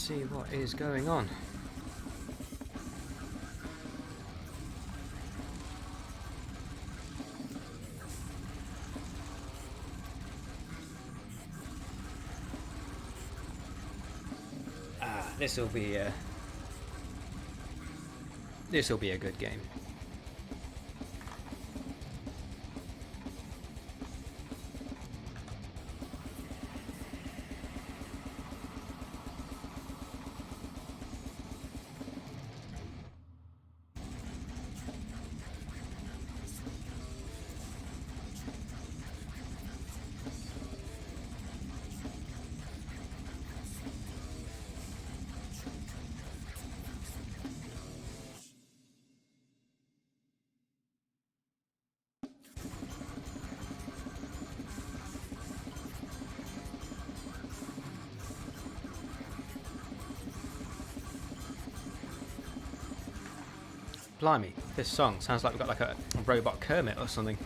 see what is going on. This will be a good game. Blimey, this song sounds like we've got like a robot Kermit or something.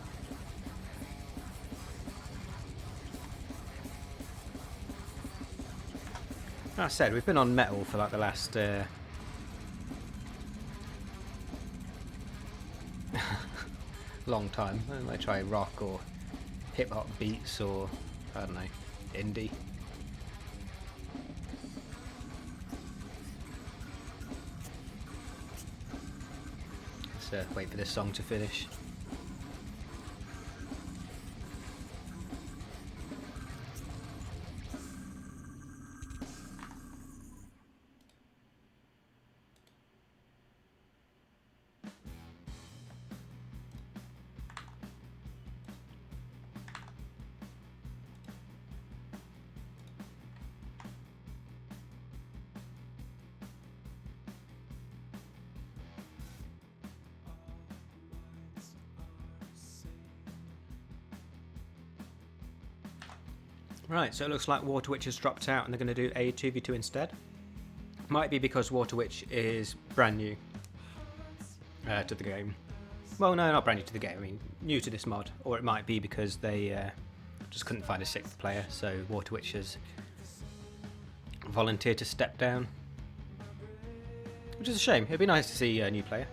Like I said, we've been on metal for like the last long time. I might try rock or hip hop beats or I don't know, indie. Wait for this song to finish. Right, so it looks like Water Witch has dropped out and they're going to do a 2v2 instead. Might be because Water Witch is brand new to the game. Well, no, not brand new to the game, I mean, new to this mod. Or it might be because they just couldn't find a 6th player, so Water Witch has volunteered to step down. Which is a shame, it'd be nice to see a new player.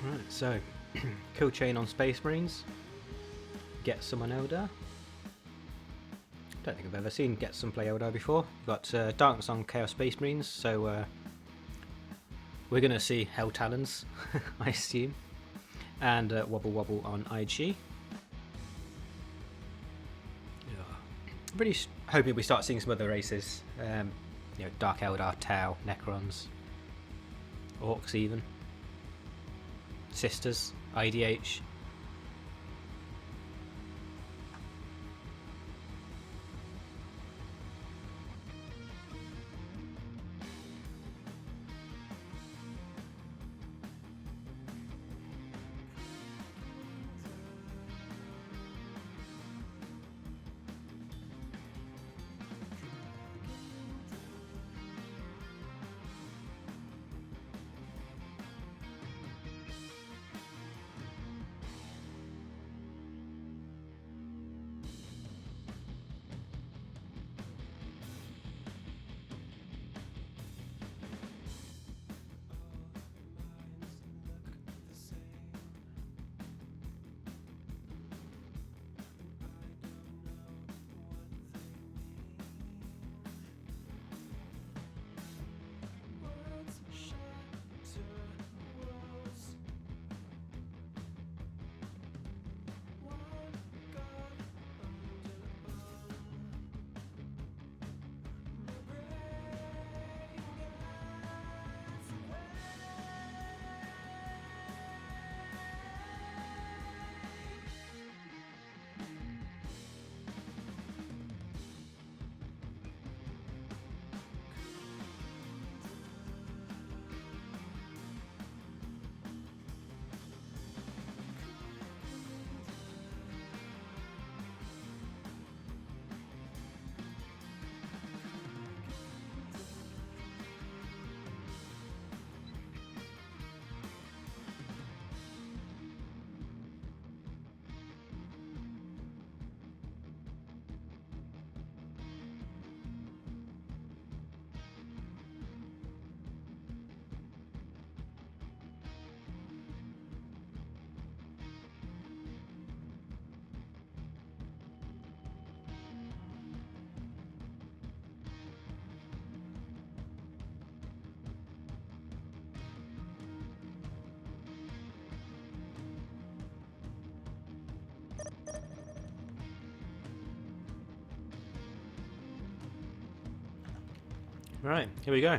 Right, so KILLCHAIN on Space Marines, GetSum on Eldar. Don't think I've ever seen GetSum play Eldar before. We've got Darkenss on Chaos Space Marines, so we're going to see Hell Talons, I assume, and WobbleWobble on IG. Really hoping we start seeing some other races, you know, Dark Eldar, Tau, Necrons, Orcs even. Sisters, IDH. Right, here we go.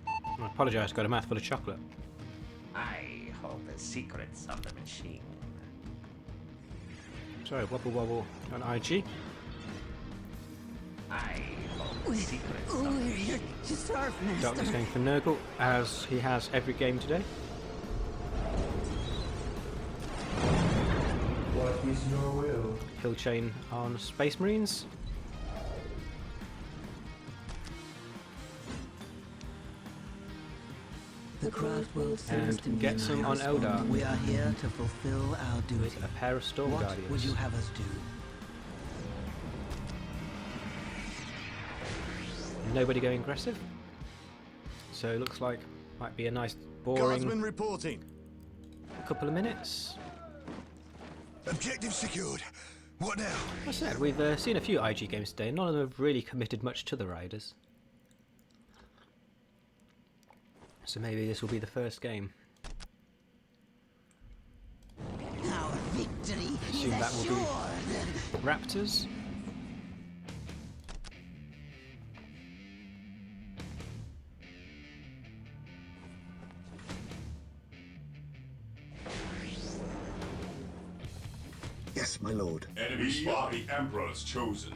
I apologise, got a mouthful of chocolate. I hold the secrets of the machine. Sorry, WobbleWobble on IG. I hold the secrets of We're the here to serve, Darkenss Master. going for Nurgle, as he has every game today. What is your will? KILLCHAIN on Space Marines. The crowd will And GetSum on Eldar. We are here to fulfill our duty. With a pair of Storm What Guardians. would you have us do? Nobody going aggressive. So it looks like might be a nice Guardsman boring reporting. couple of minutes. Objective secured. What now? As I said, we've seen a few IG games today. None of them have really committed much to the Riders. So maybe this will be the first game. Our victory Assume that will be Raptors. Yes, my lord. Enemy spot. The Emperor's chosen.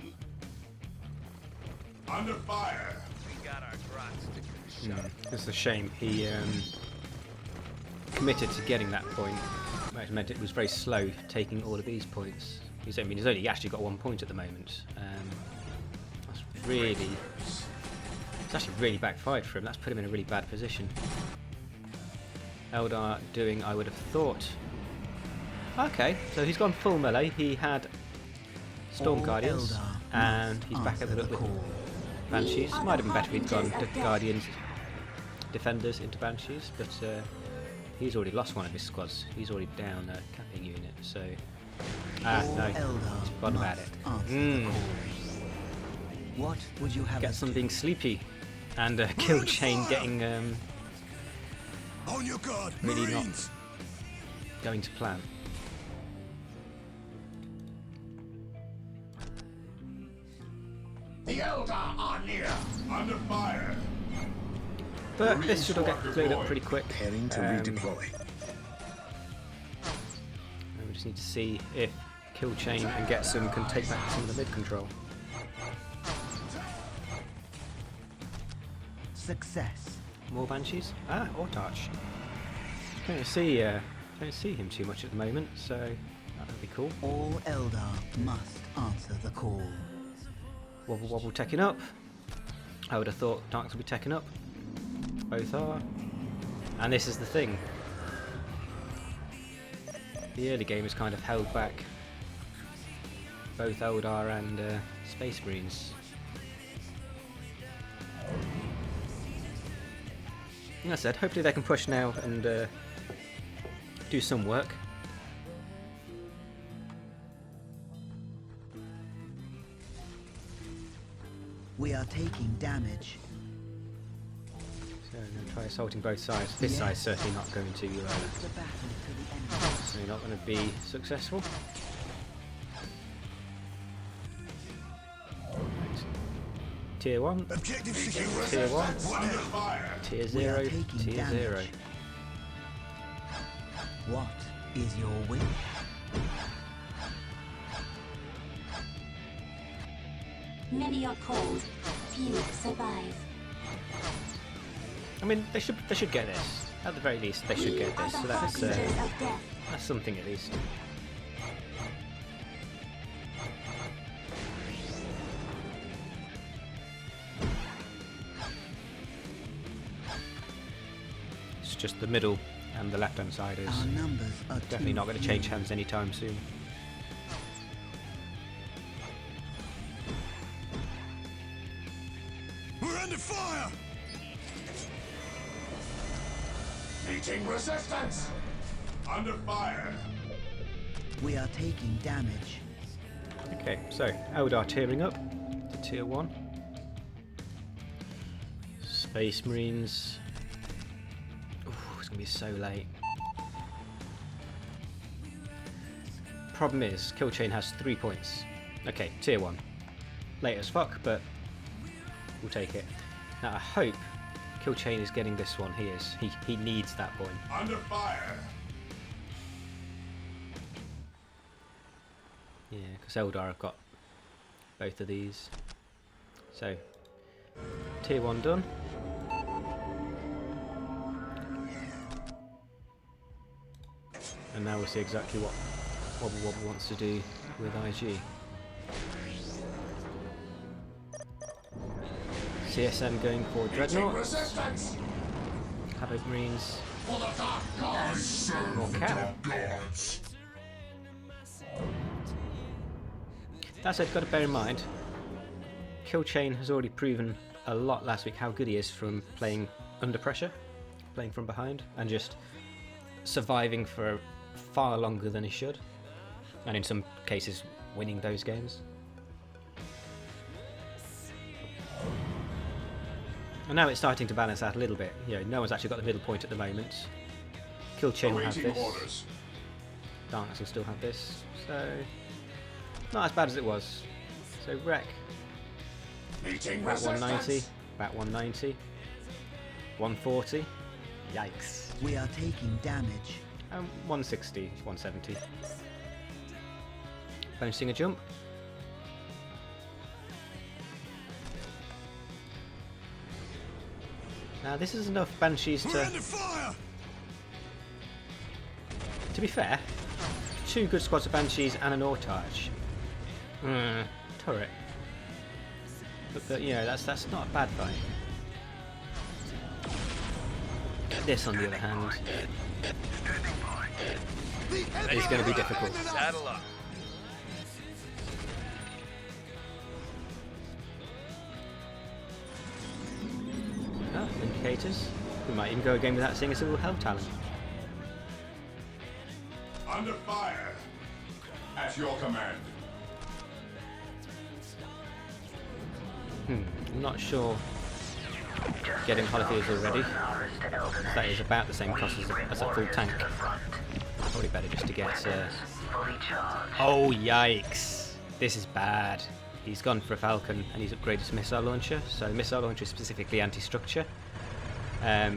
Under fire. It's a shame he committed to getting that point. Which meant it was very slow taking all of these points. He's only actually got 1 point at the moment. That's really, it's actually really backfired for him. That's put him in a really bad position. Eldar doing, I would have thought. Okay, so he's gone full melee. He had Storm Guardians, and he's back over it with Banshees. Might have been better if he'd gone Guardians, Defenders into Banshees, but he's already lost one of his squads. He's already down a capping unit, so... no, he's forgotten about it. What would you have us GetSum do? being sleepy, and KILLCHAIN getting On your guard, really not Marines. going to plan. The Eldar are near. Under fire. But this should all get cleared up pretty quick. Preparing to redeploy. And we just need to see if KILLCHAIN and GetSum can take back some of the mid control. Success. More Banshees? Or Torch. Don't see him too much at the moment, so that would be cool. All Eldar must answer the call. WobbleWobble teching up. I would have thought Darkenss would be teching up. Both are. And this is the thing. The early game is kind of held back both Eldar and Space Marines. Like I said, hopefully they can push now and do some work. We are taking damage. So I'm going to try assaulting both sides. This side's certainly not going to, The battle to the enemy. certainly not going to be successful. Right. Tier 1, Objective secured. Tier 1, Under fire. Tier We 0, are taking Tier damage. 0. What is your wish? Many are called, few survive. I mean, they should get this. At the very least, they should We get are this. the So that's harbingers of death. that's something at least. It's just the middle and the left-hand side is Our numbers are definitely too not going to change few. hands anytime soon. We're under fire. Meeting resistance. Under fire. We are taking damage. Okay, so Eldar tearing up to Tier 1. Space Marines. Ooh, it's going to be so late. Problem is, KILLCHAIN has 3 points. Okay, Tier 1. Late as fuck, but we'll take it. Now I hope Killchain is getting this one. He is. He needs that point. Under fire. Yeah, because Eldar have got both of these. So, tier 1 done. And now we'll see exactly what WobbleWobble wants to do with IG. CSM going for Dreadnoughts. Havoc Marines. More cap. That said, got to bear in mind, Killchain has already proven a lot last week how good he is from playing under pressure, playing from behind, and just surviving for far longer than he should, and in some cases winning those games. And now it's starting to balance out a little bit. You know, no one's actually got the middle point at the moment. Killchain will have this. Darkenss will still have this. So not as bad as it was. So wreck. About 190. About 190. 140. Yikes. We are taking damage. 160, 170. Bonusing a jump. Now this is enough Banshees to be fair, 2 good squads of Banshees and an Autarch. Turret. But you know, that's not a bad fight. This on the other hand is going to be difficult. Saddle up. Oh, indicators. We might even go again without seeing a single health talent. Under fire. At your command. I'm not sure getting Holofields already. That is about the same cost as a full tank. Probably better just to get... Oh, yikes. This is bad. He's gone for a Falcon and he's upgraded to missile launcher. So missile launcher is specifically anti-structure. I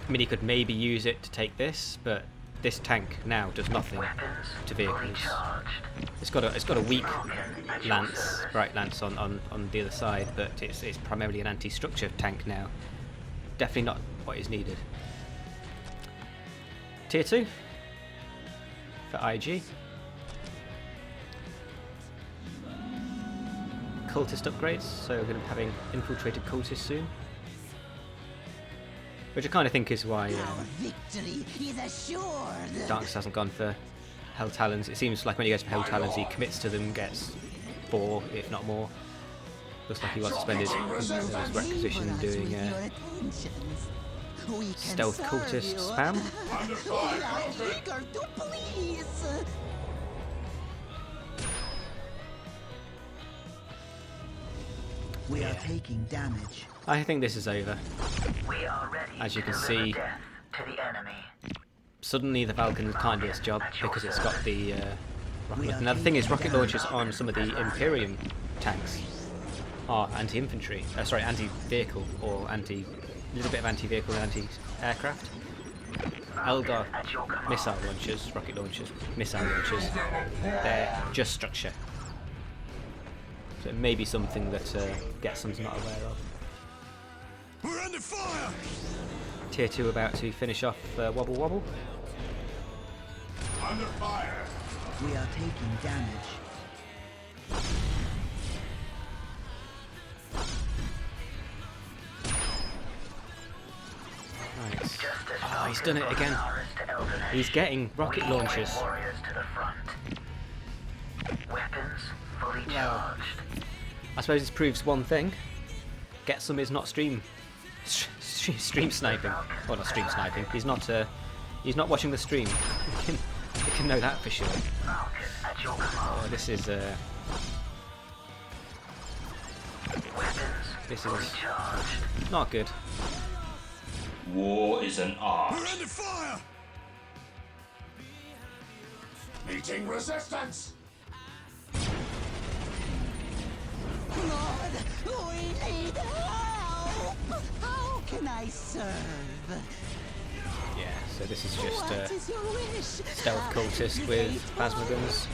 mean, he could maybe use it to take this, but this tank now does nothing to vehicles. It's got a weak lance, bright lance on the other side, but it's primarily an anti-structure tank now. Definitely not what is needed. Tier 2 for IG. Cultist upgrades, so we're going to be having infiltrated cultists soon. Which I kind of think is why Darkenss hasn't gone for Hell Talons. It seems like when he goes for Hell Talons, he commits to them, gets 4, if not more. Looks like he wants to spend his requisition doing stealth cultist spam. We are taking damage. I think this is over. We are ready. As you can see, to the enemy. Suddenly the Falcon can't do its job because it's got the rocket. Now the thing is, rocket launchers on some of the Imperium tanks are anti-infantry. Sorry, anti-vehicle or little bit of anti-vehicle and anti-aircraft. Eldar missile launchers, rocket launchers, missile launchers, they're just structure. So it may be something that GetSum's not aware of. We're under fire. Tier 2 about to finish off WobbleWobble. Under fire. We are taking damage. Right. Oh, he's done it again. He's getting rocket launchers. Weapons fully charged. I suppose this proves one thing. GetSum is not stream sniping. Well, not stream sniping. He's not watching the stream. You can know that for sure. Oh, this is not good. War is an art. We're under fire. Meeting resistance. Lord, we need help. can I serve? Yeah, so this is just What is your wish? stealth cultist with plasma guns.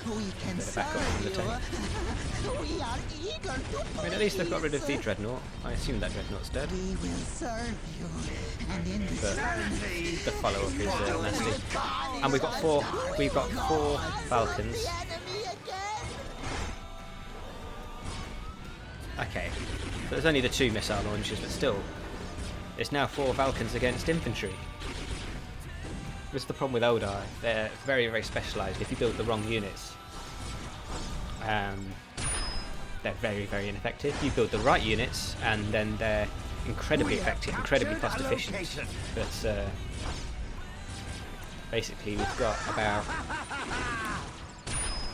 We can Bit of backup from the tank. serve you. We are eager to I mean, at least they've got rid of the dreadnought. I assume that dreadnought's dead. We will serve you, and in But return, the follow-up is nasty. And we've got four Falcons. Okay, so there's only the 2 missile launchers, but still, it's now 4 Falcons against infantry. This is the problem with Eldar. They're very, very specialised. If you build the wrong units, they're very, very ineffective. You build the right units, and then they're incredibly effective, incredibly cost efficient. But basically, we've got about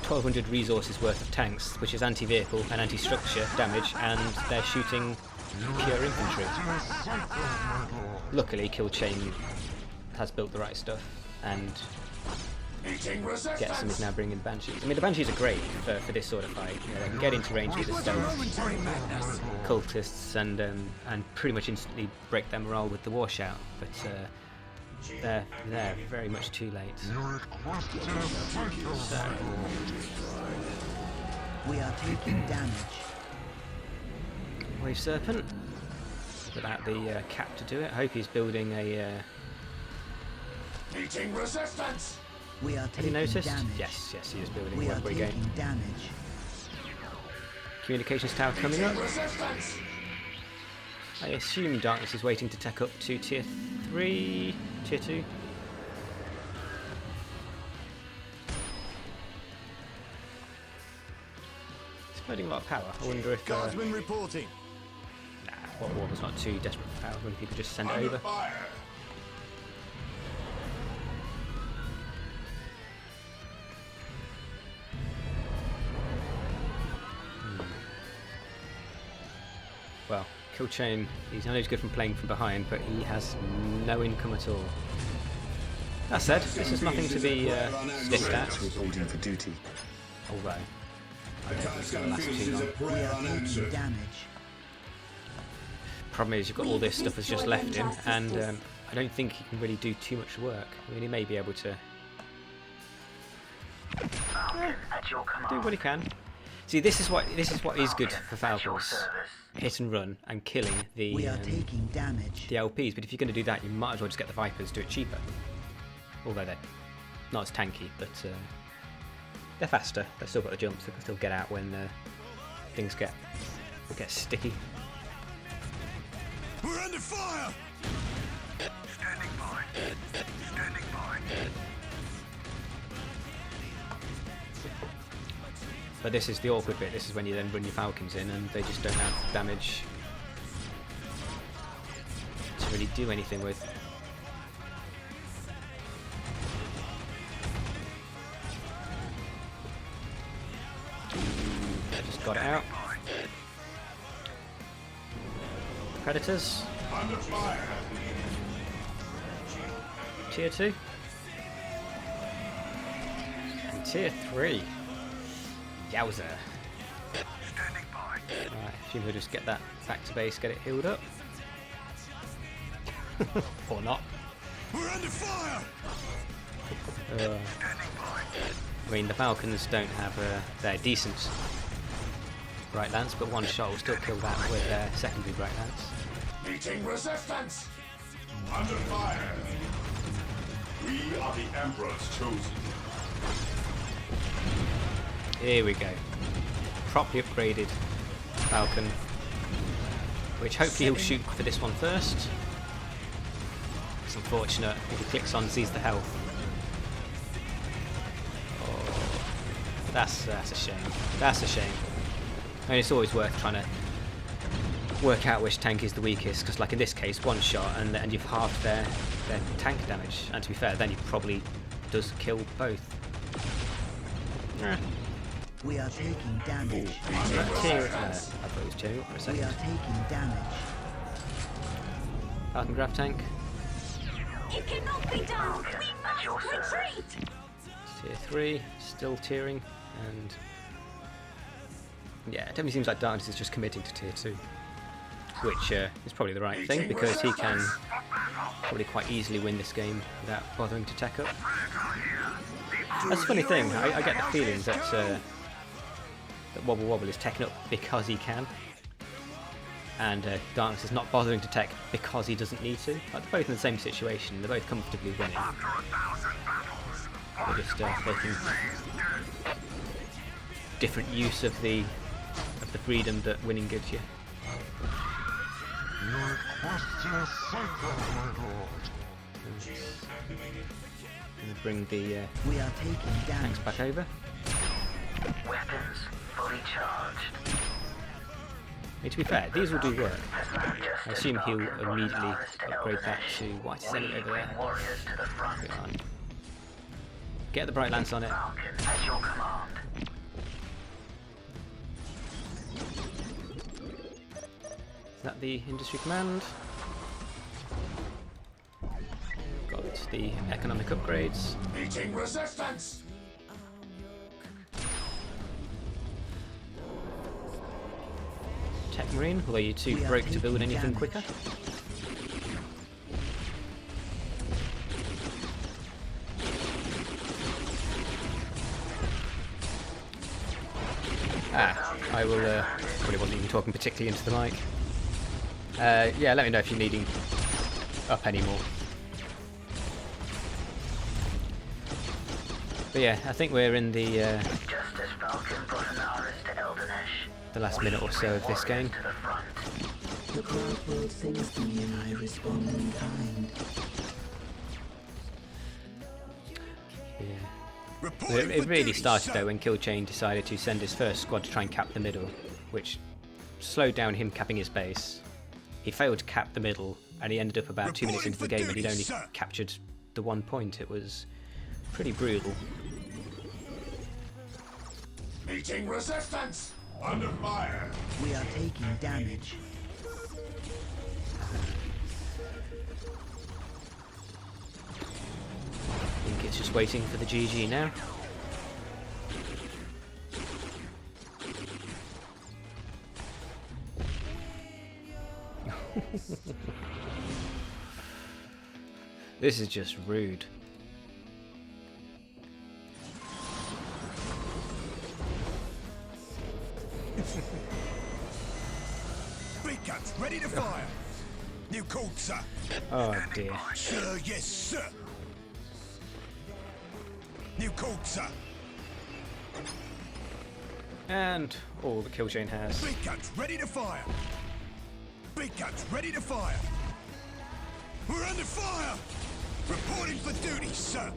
1,200 resources worth of tanks, which is anti-vehicle and anti-structure damage, and they're shooting pure infantry. Luckily, KILLCHAIN has built the right stuff, and GetSum is now bringing the Banshees. I mean, the Banshees are great for this sort of fight. You know, they can get into range with the stealth cultists and pretty much instantly break their morale with the war shout. But they're very much too late. So, we are taking damage. Wave Serpent without the cap to do it. I hope he's building a. Meeting resistance. We are Have you taking noticed? damage. Yes, he is building. We are Where are we taking going? damage. Communications tower coming up. Resistance. I assume Darkenss is waiting to tech up to tier 3, tier 2. It's exploding a lot of power. I wonder if. Guardsman reporting. Nah, WobbleWobble's not too desperate for power. I wonder if he could just send it Under over. fire. Well, KILLCHAIN, I know he's good from playing from behind, but he has no income at all. That said, this is nothing to be sniffed at. Reporting for duty. Although, I don't think it's going to last too long. We are taking damage. Problem is, you've got all this stuff that's just left him, and I don't think he can really do too much work. I mean, he may be able to At your command. do what he can. See, this is what is good for Falcons. Hit and run and killing the We are taking damage. the LPs, but if you're going to do that, you might as well just get the Vipers, do it cheaper. Although they're not as tanky, but they're faster. They've still got the jumps. They can still get out when things get sticky. We're under fire. Standing by. Standing by. But this is the awkward bit. This is when you then run your Falcons in and they just don't have damage to really do anything with. Just got it out. Predators. Under fire. Tier 2. And Tier 3. Yowza. Standing by. Right, I assume we'll just get that back to base, get it healed up. Or not. We're under fire. I mean, the Falcons don't have their decent right lance, but one shot will still kill that with their secondary right lance. Meeting resistance. Under fire. We are the Emperor's chosen. Here we go. Properly upgraded Falcon, which hopefully he'll shoot for this one first. It's unfortunate if he clicks on, sees the health. Oh, that's a shame. That's a shame. I mean, it's always worth trying to work out which tank is the weakest, because like in this case, one shot and you've halved their tank damage. And to be fair, then he probably does kill both. We are taking damage. I thought it was cheering up for a We second. are taking damage. Falcon grav tank. It cannot be done. We must retreat. Tier 3, still tiering, and yeah, it definitely seems like Darkenss is just committing to tier 2. which is probably the right thing, because he can probably quite easily win this game without bothering to tech up. That's a funny thing, I get the feeling that that WobbleWobble is teching up because he can, and Darkenss is not bothering to tech because he doesn't need to. Like, they're both in the same situation, they're both comfortably winning. They're just making different use of the freedom that winning gives you. Your quest is simple, my lord. Gonna bring the We are taking tanks damage. back over. Weapons fully charged. Hey, to be fair, these will do work. I assume he'll immediately upgrade that to white enemy over there. Warriors to the front. Get on. Get the bright lance on it. Falcon at your command. Is that the industry command? Got the economic upgrades. Meeting resistance! Tech Marine, although you two We are broke to build taking anything damage. quicker. I will, probably wasn't even talking particularly into the mic. Yeah, let me know if you're needing up anymore. But yeah, I think we're in the Just as Falcon brought an artist to Eldenesh. the last minute or so of this game. To the front. The crowd world sings to me and I respond in kind. Yeah. Reporting It for really duty, started sir. though when Killchain decided to send his first squad to try and cap the middle, which slowed down him capping his base. He failed to cap the middle, and he ended up about 2 minutes into the game and he'd only captured the 1 point. It was pretty brutal. Meeting resistance! Under fire! We are taking damage. I think it's just waiting for the GG now. This is just rude. Big guns ready to fire. New call, sir. Oh dear. Sir, yes, sir. New call, sir. And all the Killchain has. Big guns ready to fire. Big guns ready to fire. We're under fire. Reporting for duty, sir.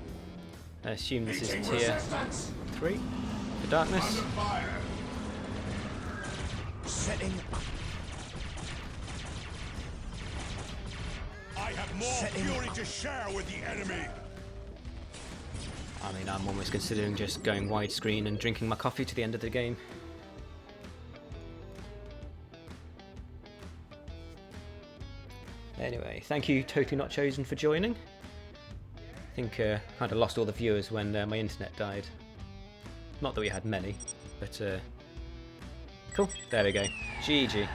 I assume this is Meeting tier resistance! 3 for Darkness. Under fire! Setting up. I have more fury to share with the enemy! I mean, I'm almost considering just going widescreen and drinking my coffee to the end of the game. Anyway, thank you, Totally Not Chosen, for joining. I think kind of lost all the viewers when my internet died. Not that we had many, but cool. There we go. GG.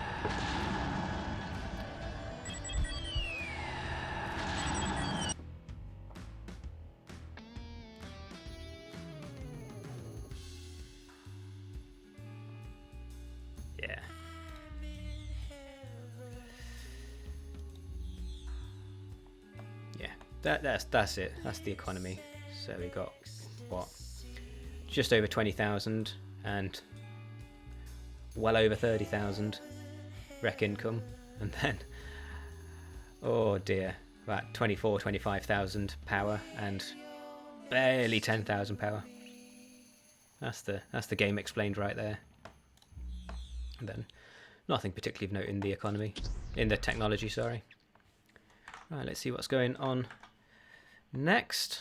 Yeah. Yeah. That's it. That's the economy. So we got what? Just over 20,000 and well over 30,000 rec income, and then oh dear, about 25,000 power and barely 10,000 power. That's the game explained right there. And then nothing particularly of note in the economy, in the technology, sorry. Right, let's see what's going on next.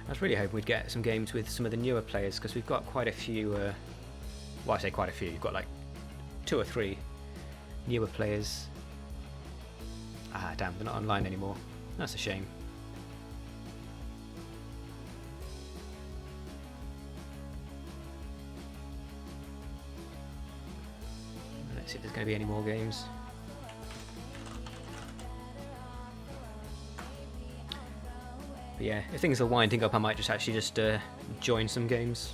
I was really hoping we'd get some games with some of the newer players, because we've got quite a few, well, I say quite a few, you've got like 2 or 3 newer players. Ah, damn, they're not online anymore. That's a shame. going to be any more games. But yeah, if things are winding up, I might just actually just join some games.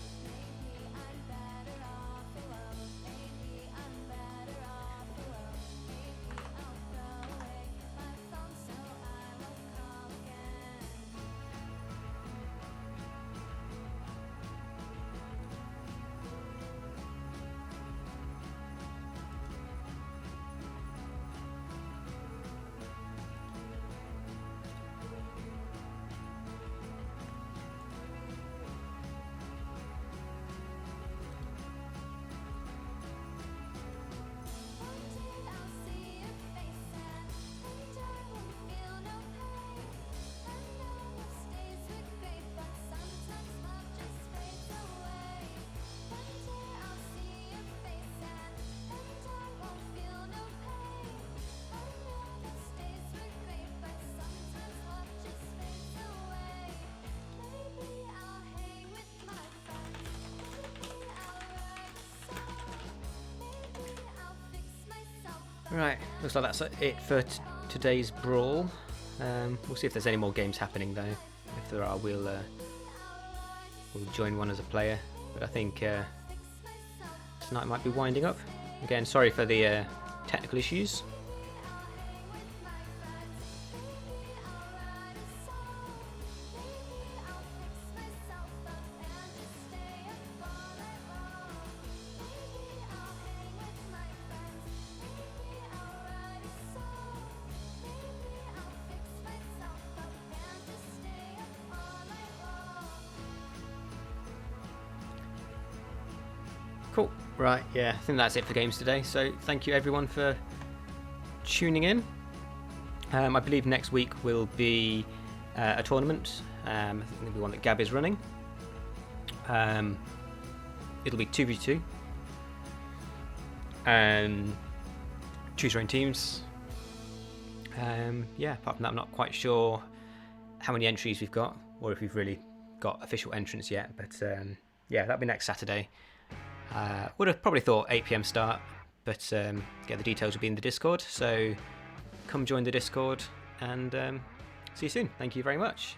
Right, looks like that's it for today's Brawl. We'll see if there's any more games happening though. If there are, we'll join one as a player. But I think tonight might be winding up. Again, sorry for the technical issues. Cool. Right, yeah, I think that's it for games today. So thank you everyone for tuning in. I believe next week will be a tournament. I think it'll be one that Gab is running. It'll be 2v2. Choose your own teams. Yeah, apart from that, I'm not quite sure how many entries we've got, or if we've really got official entrants yet. But yeah, that'll be next Saturday. Would have probably thought 8 PM start, but yeah, the details will be in the Discord. So come join the Discord and see you soon. Thank you very much.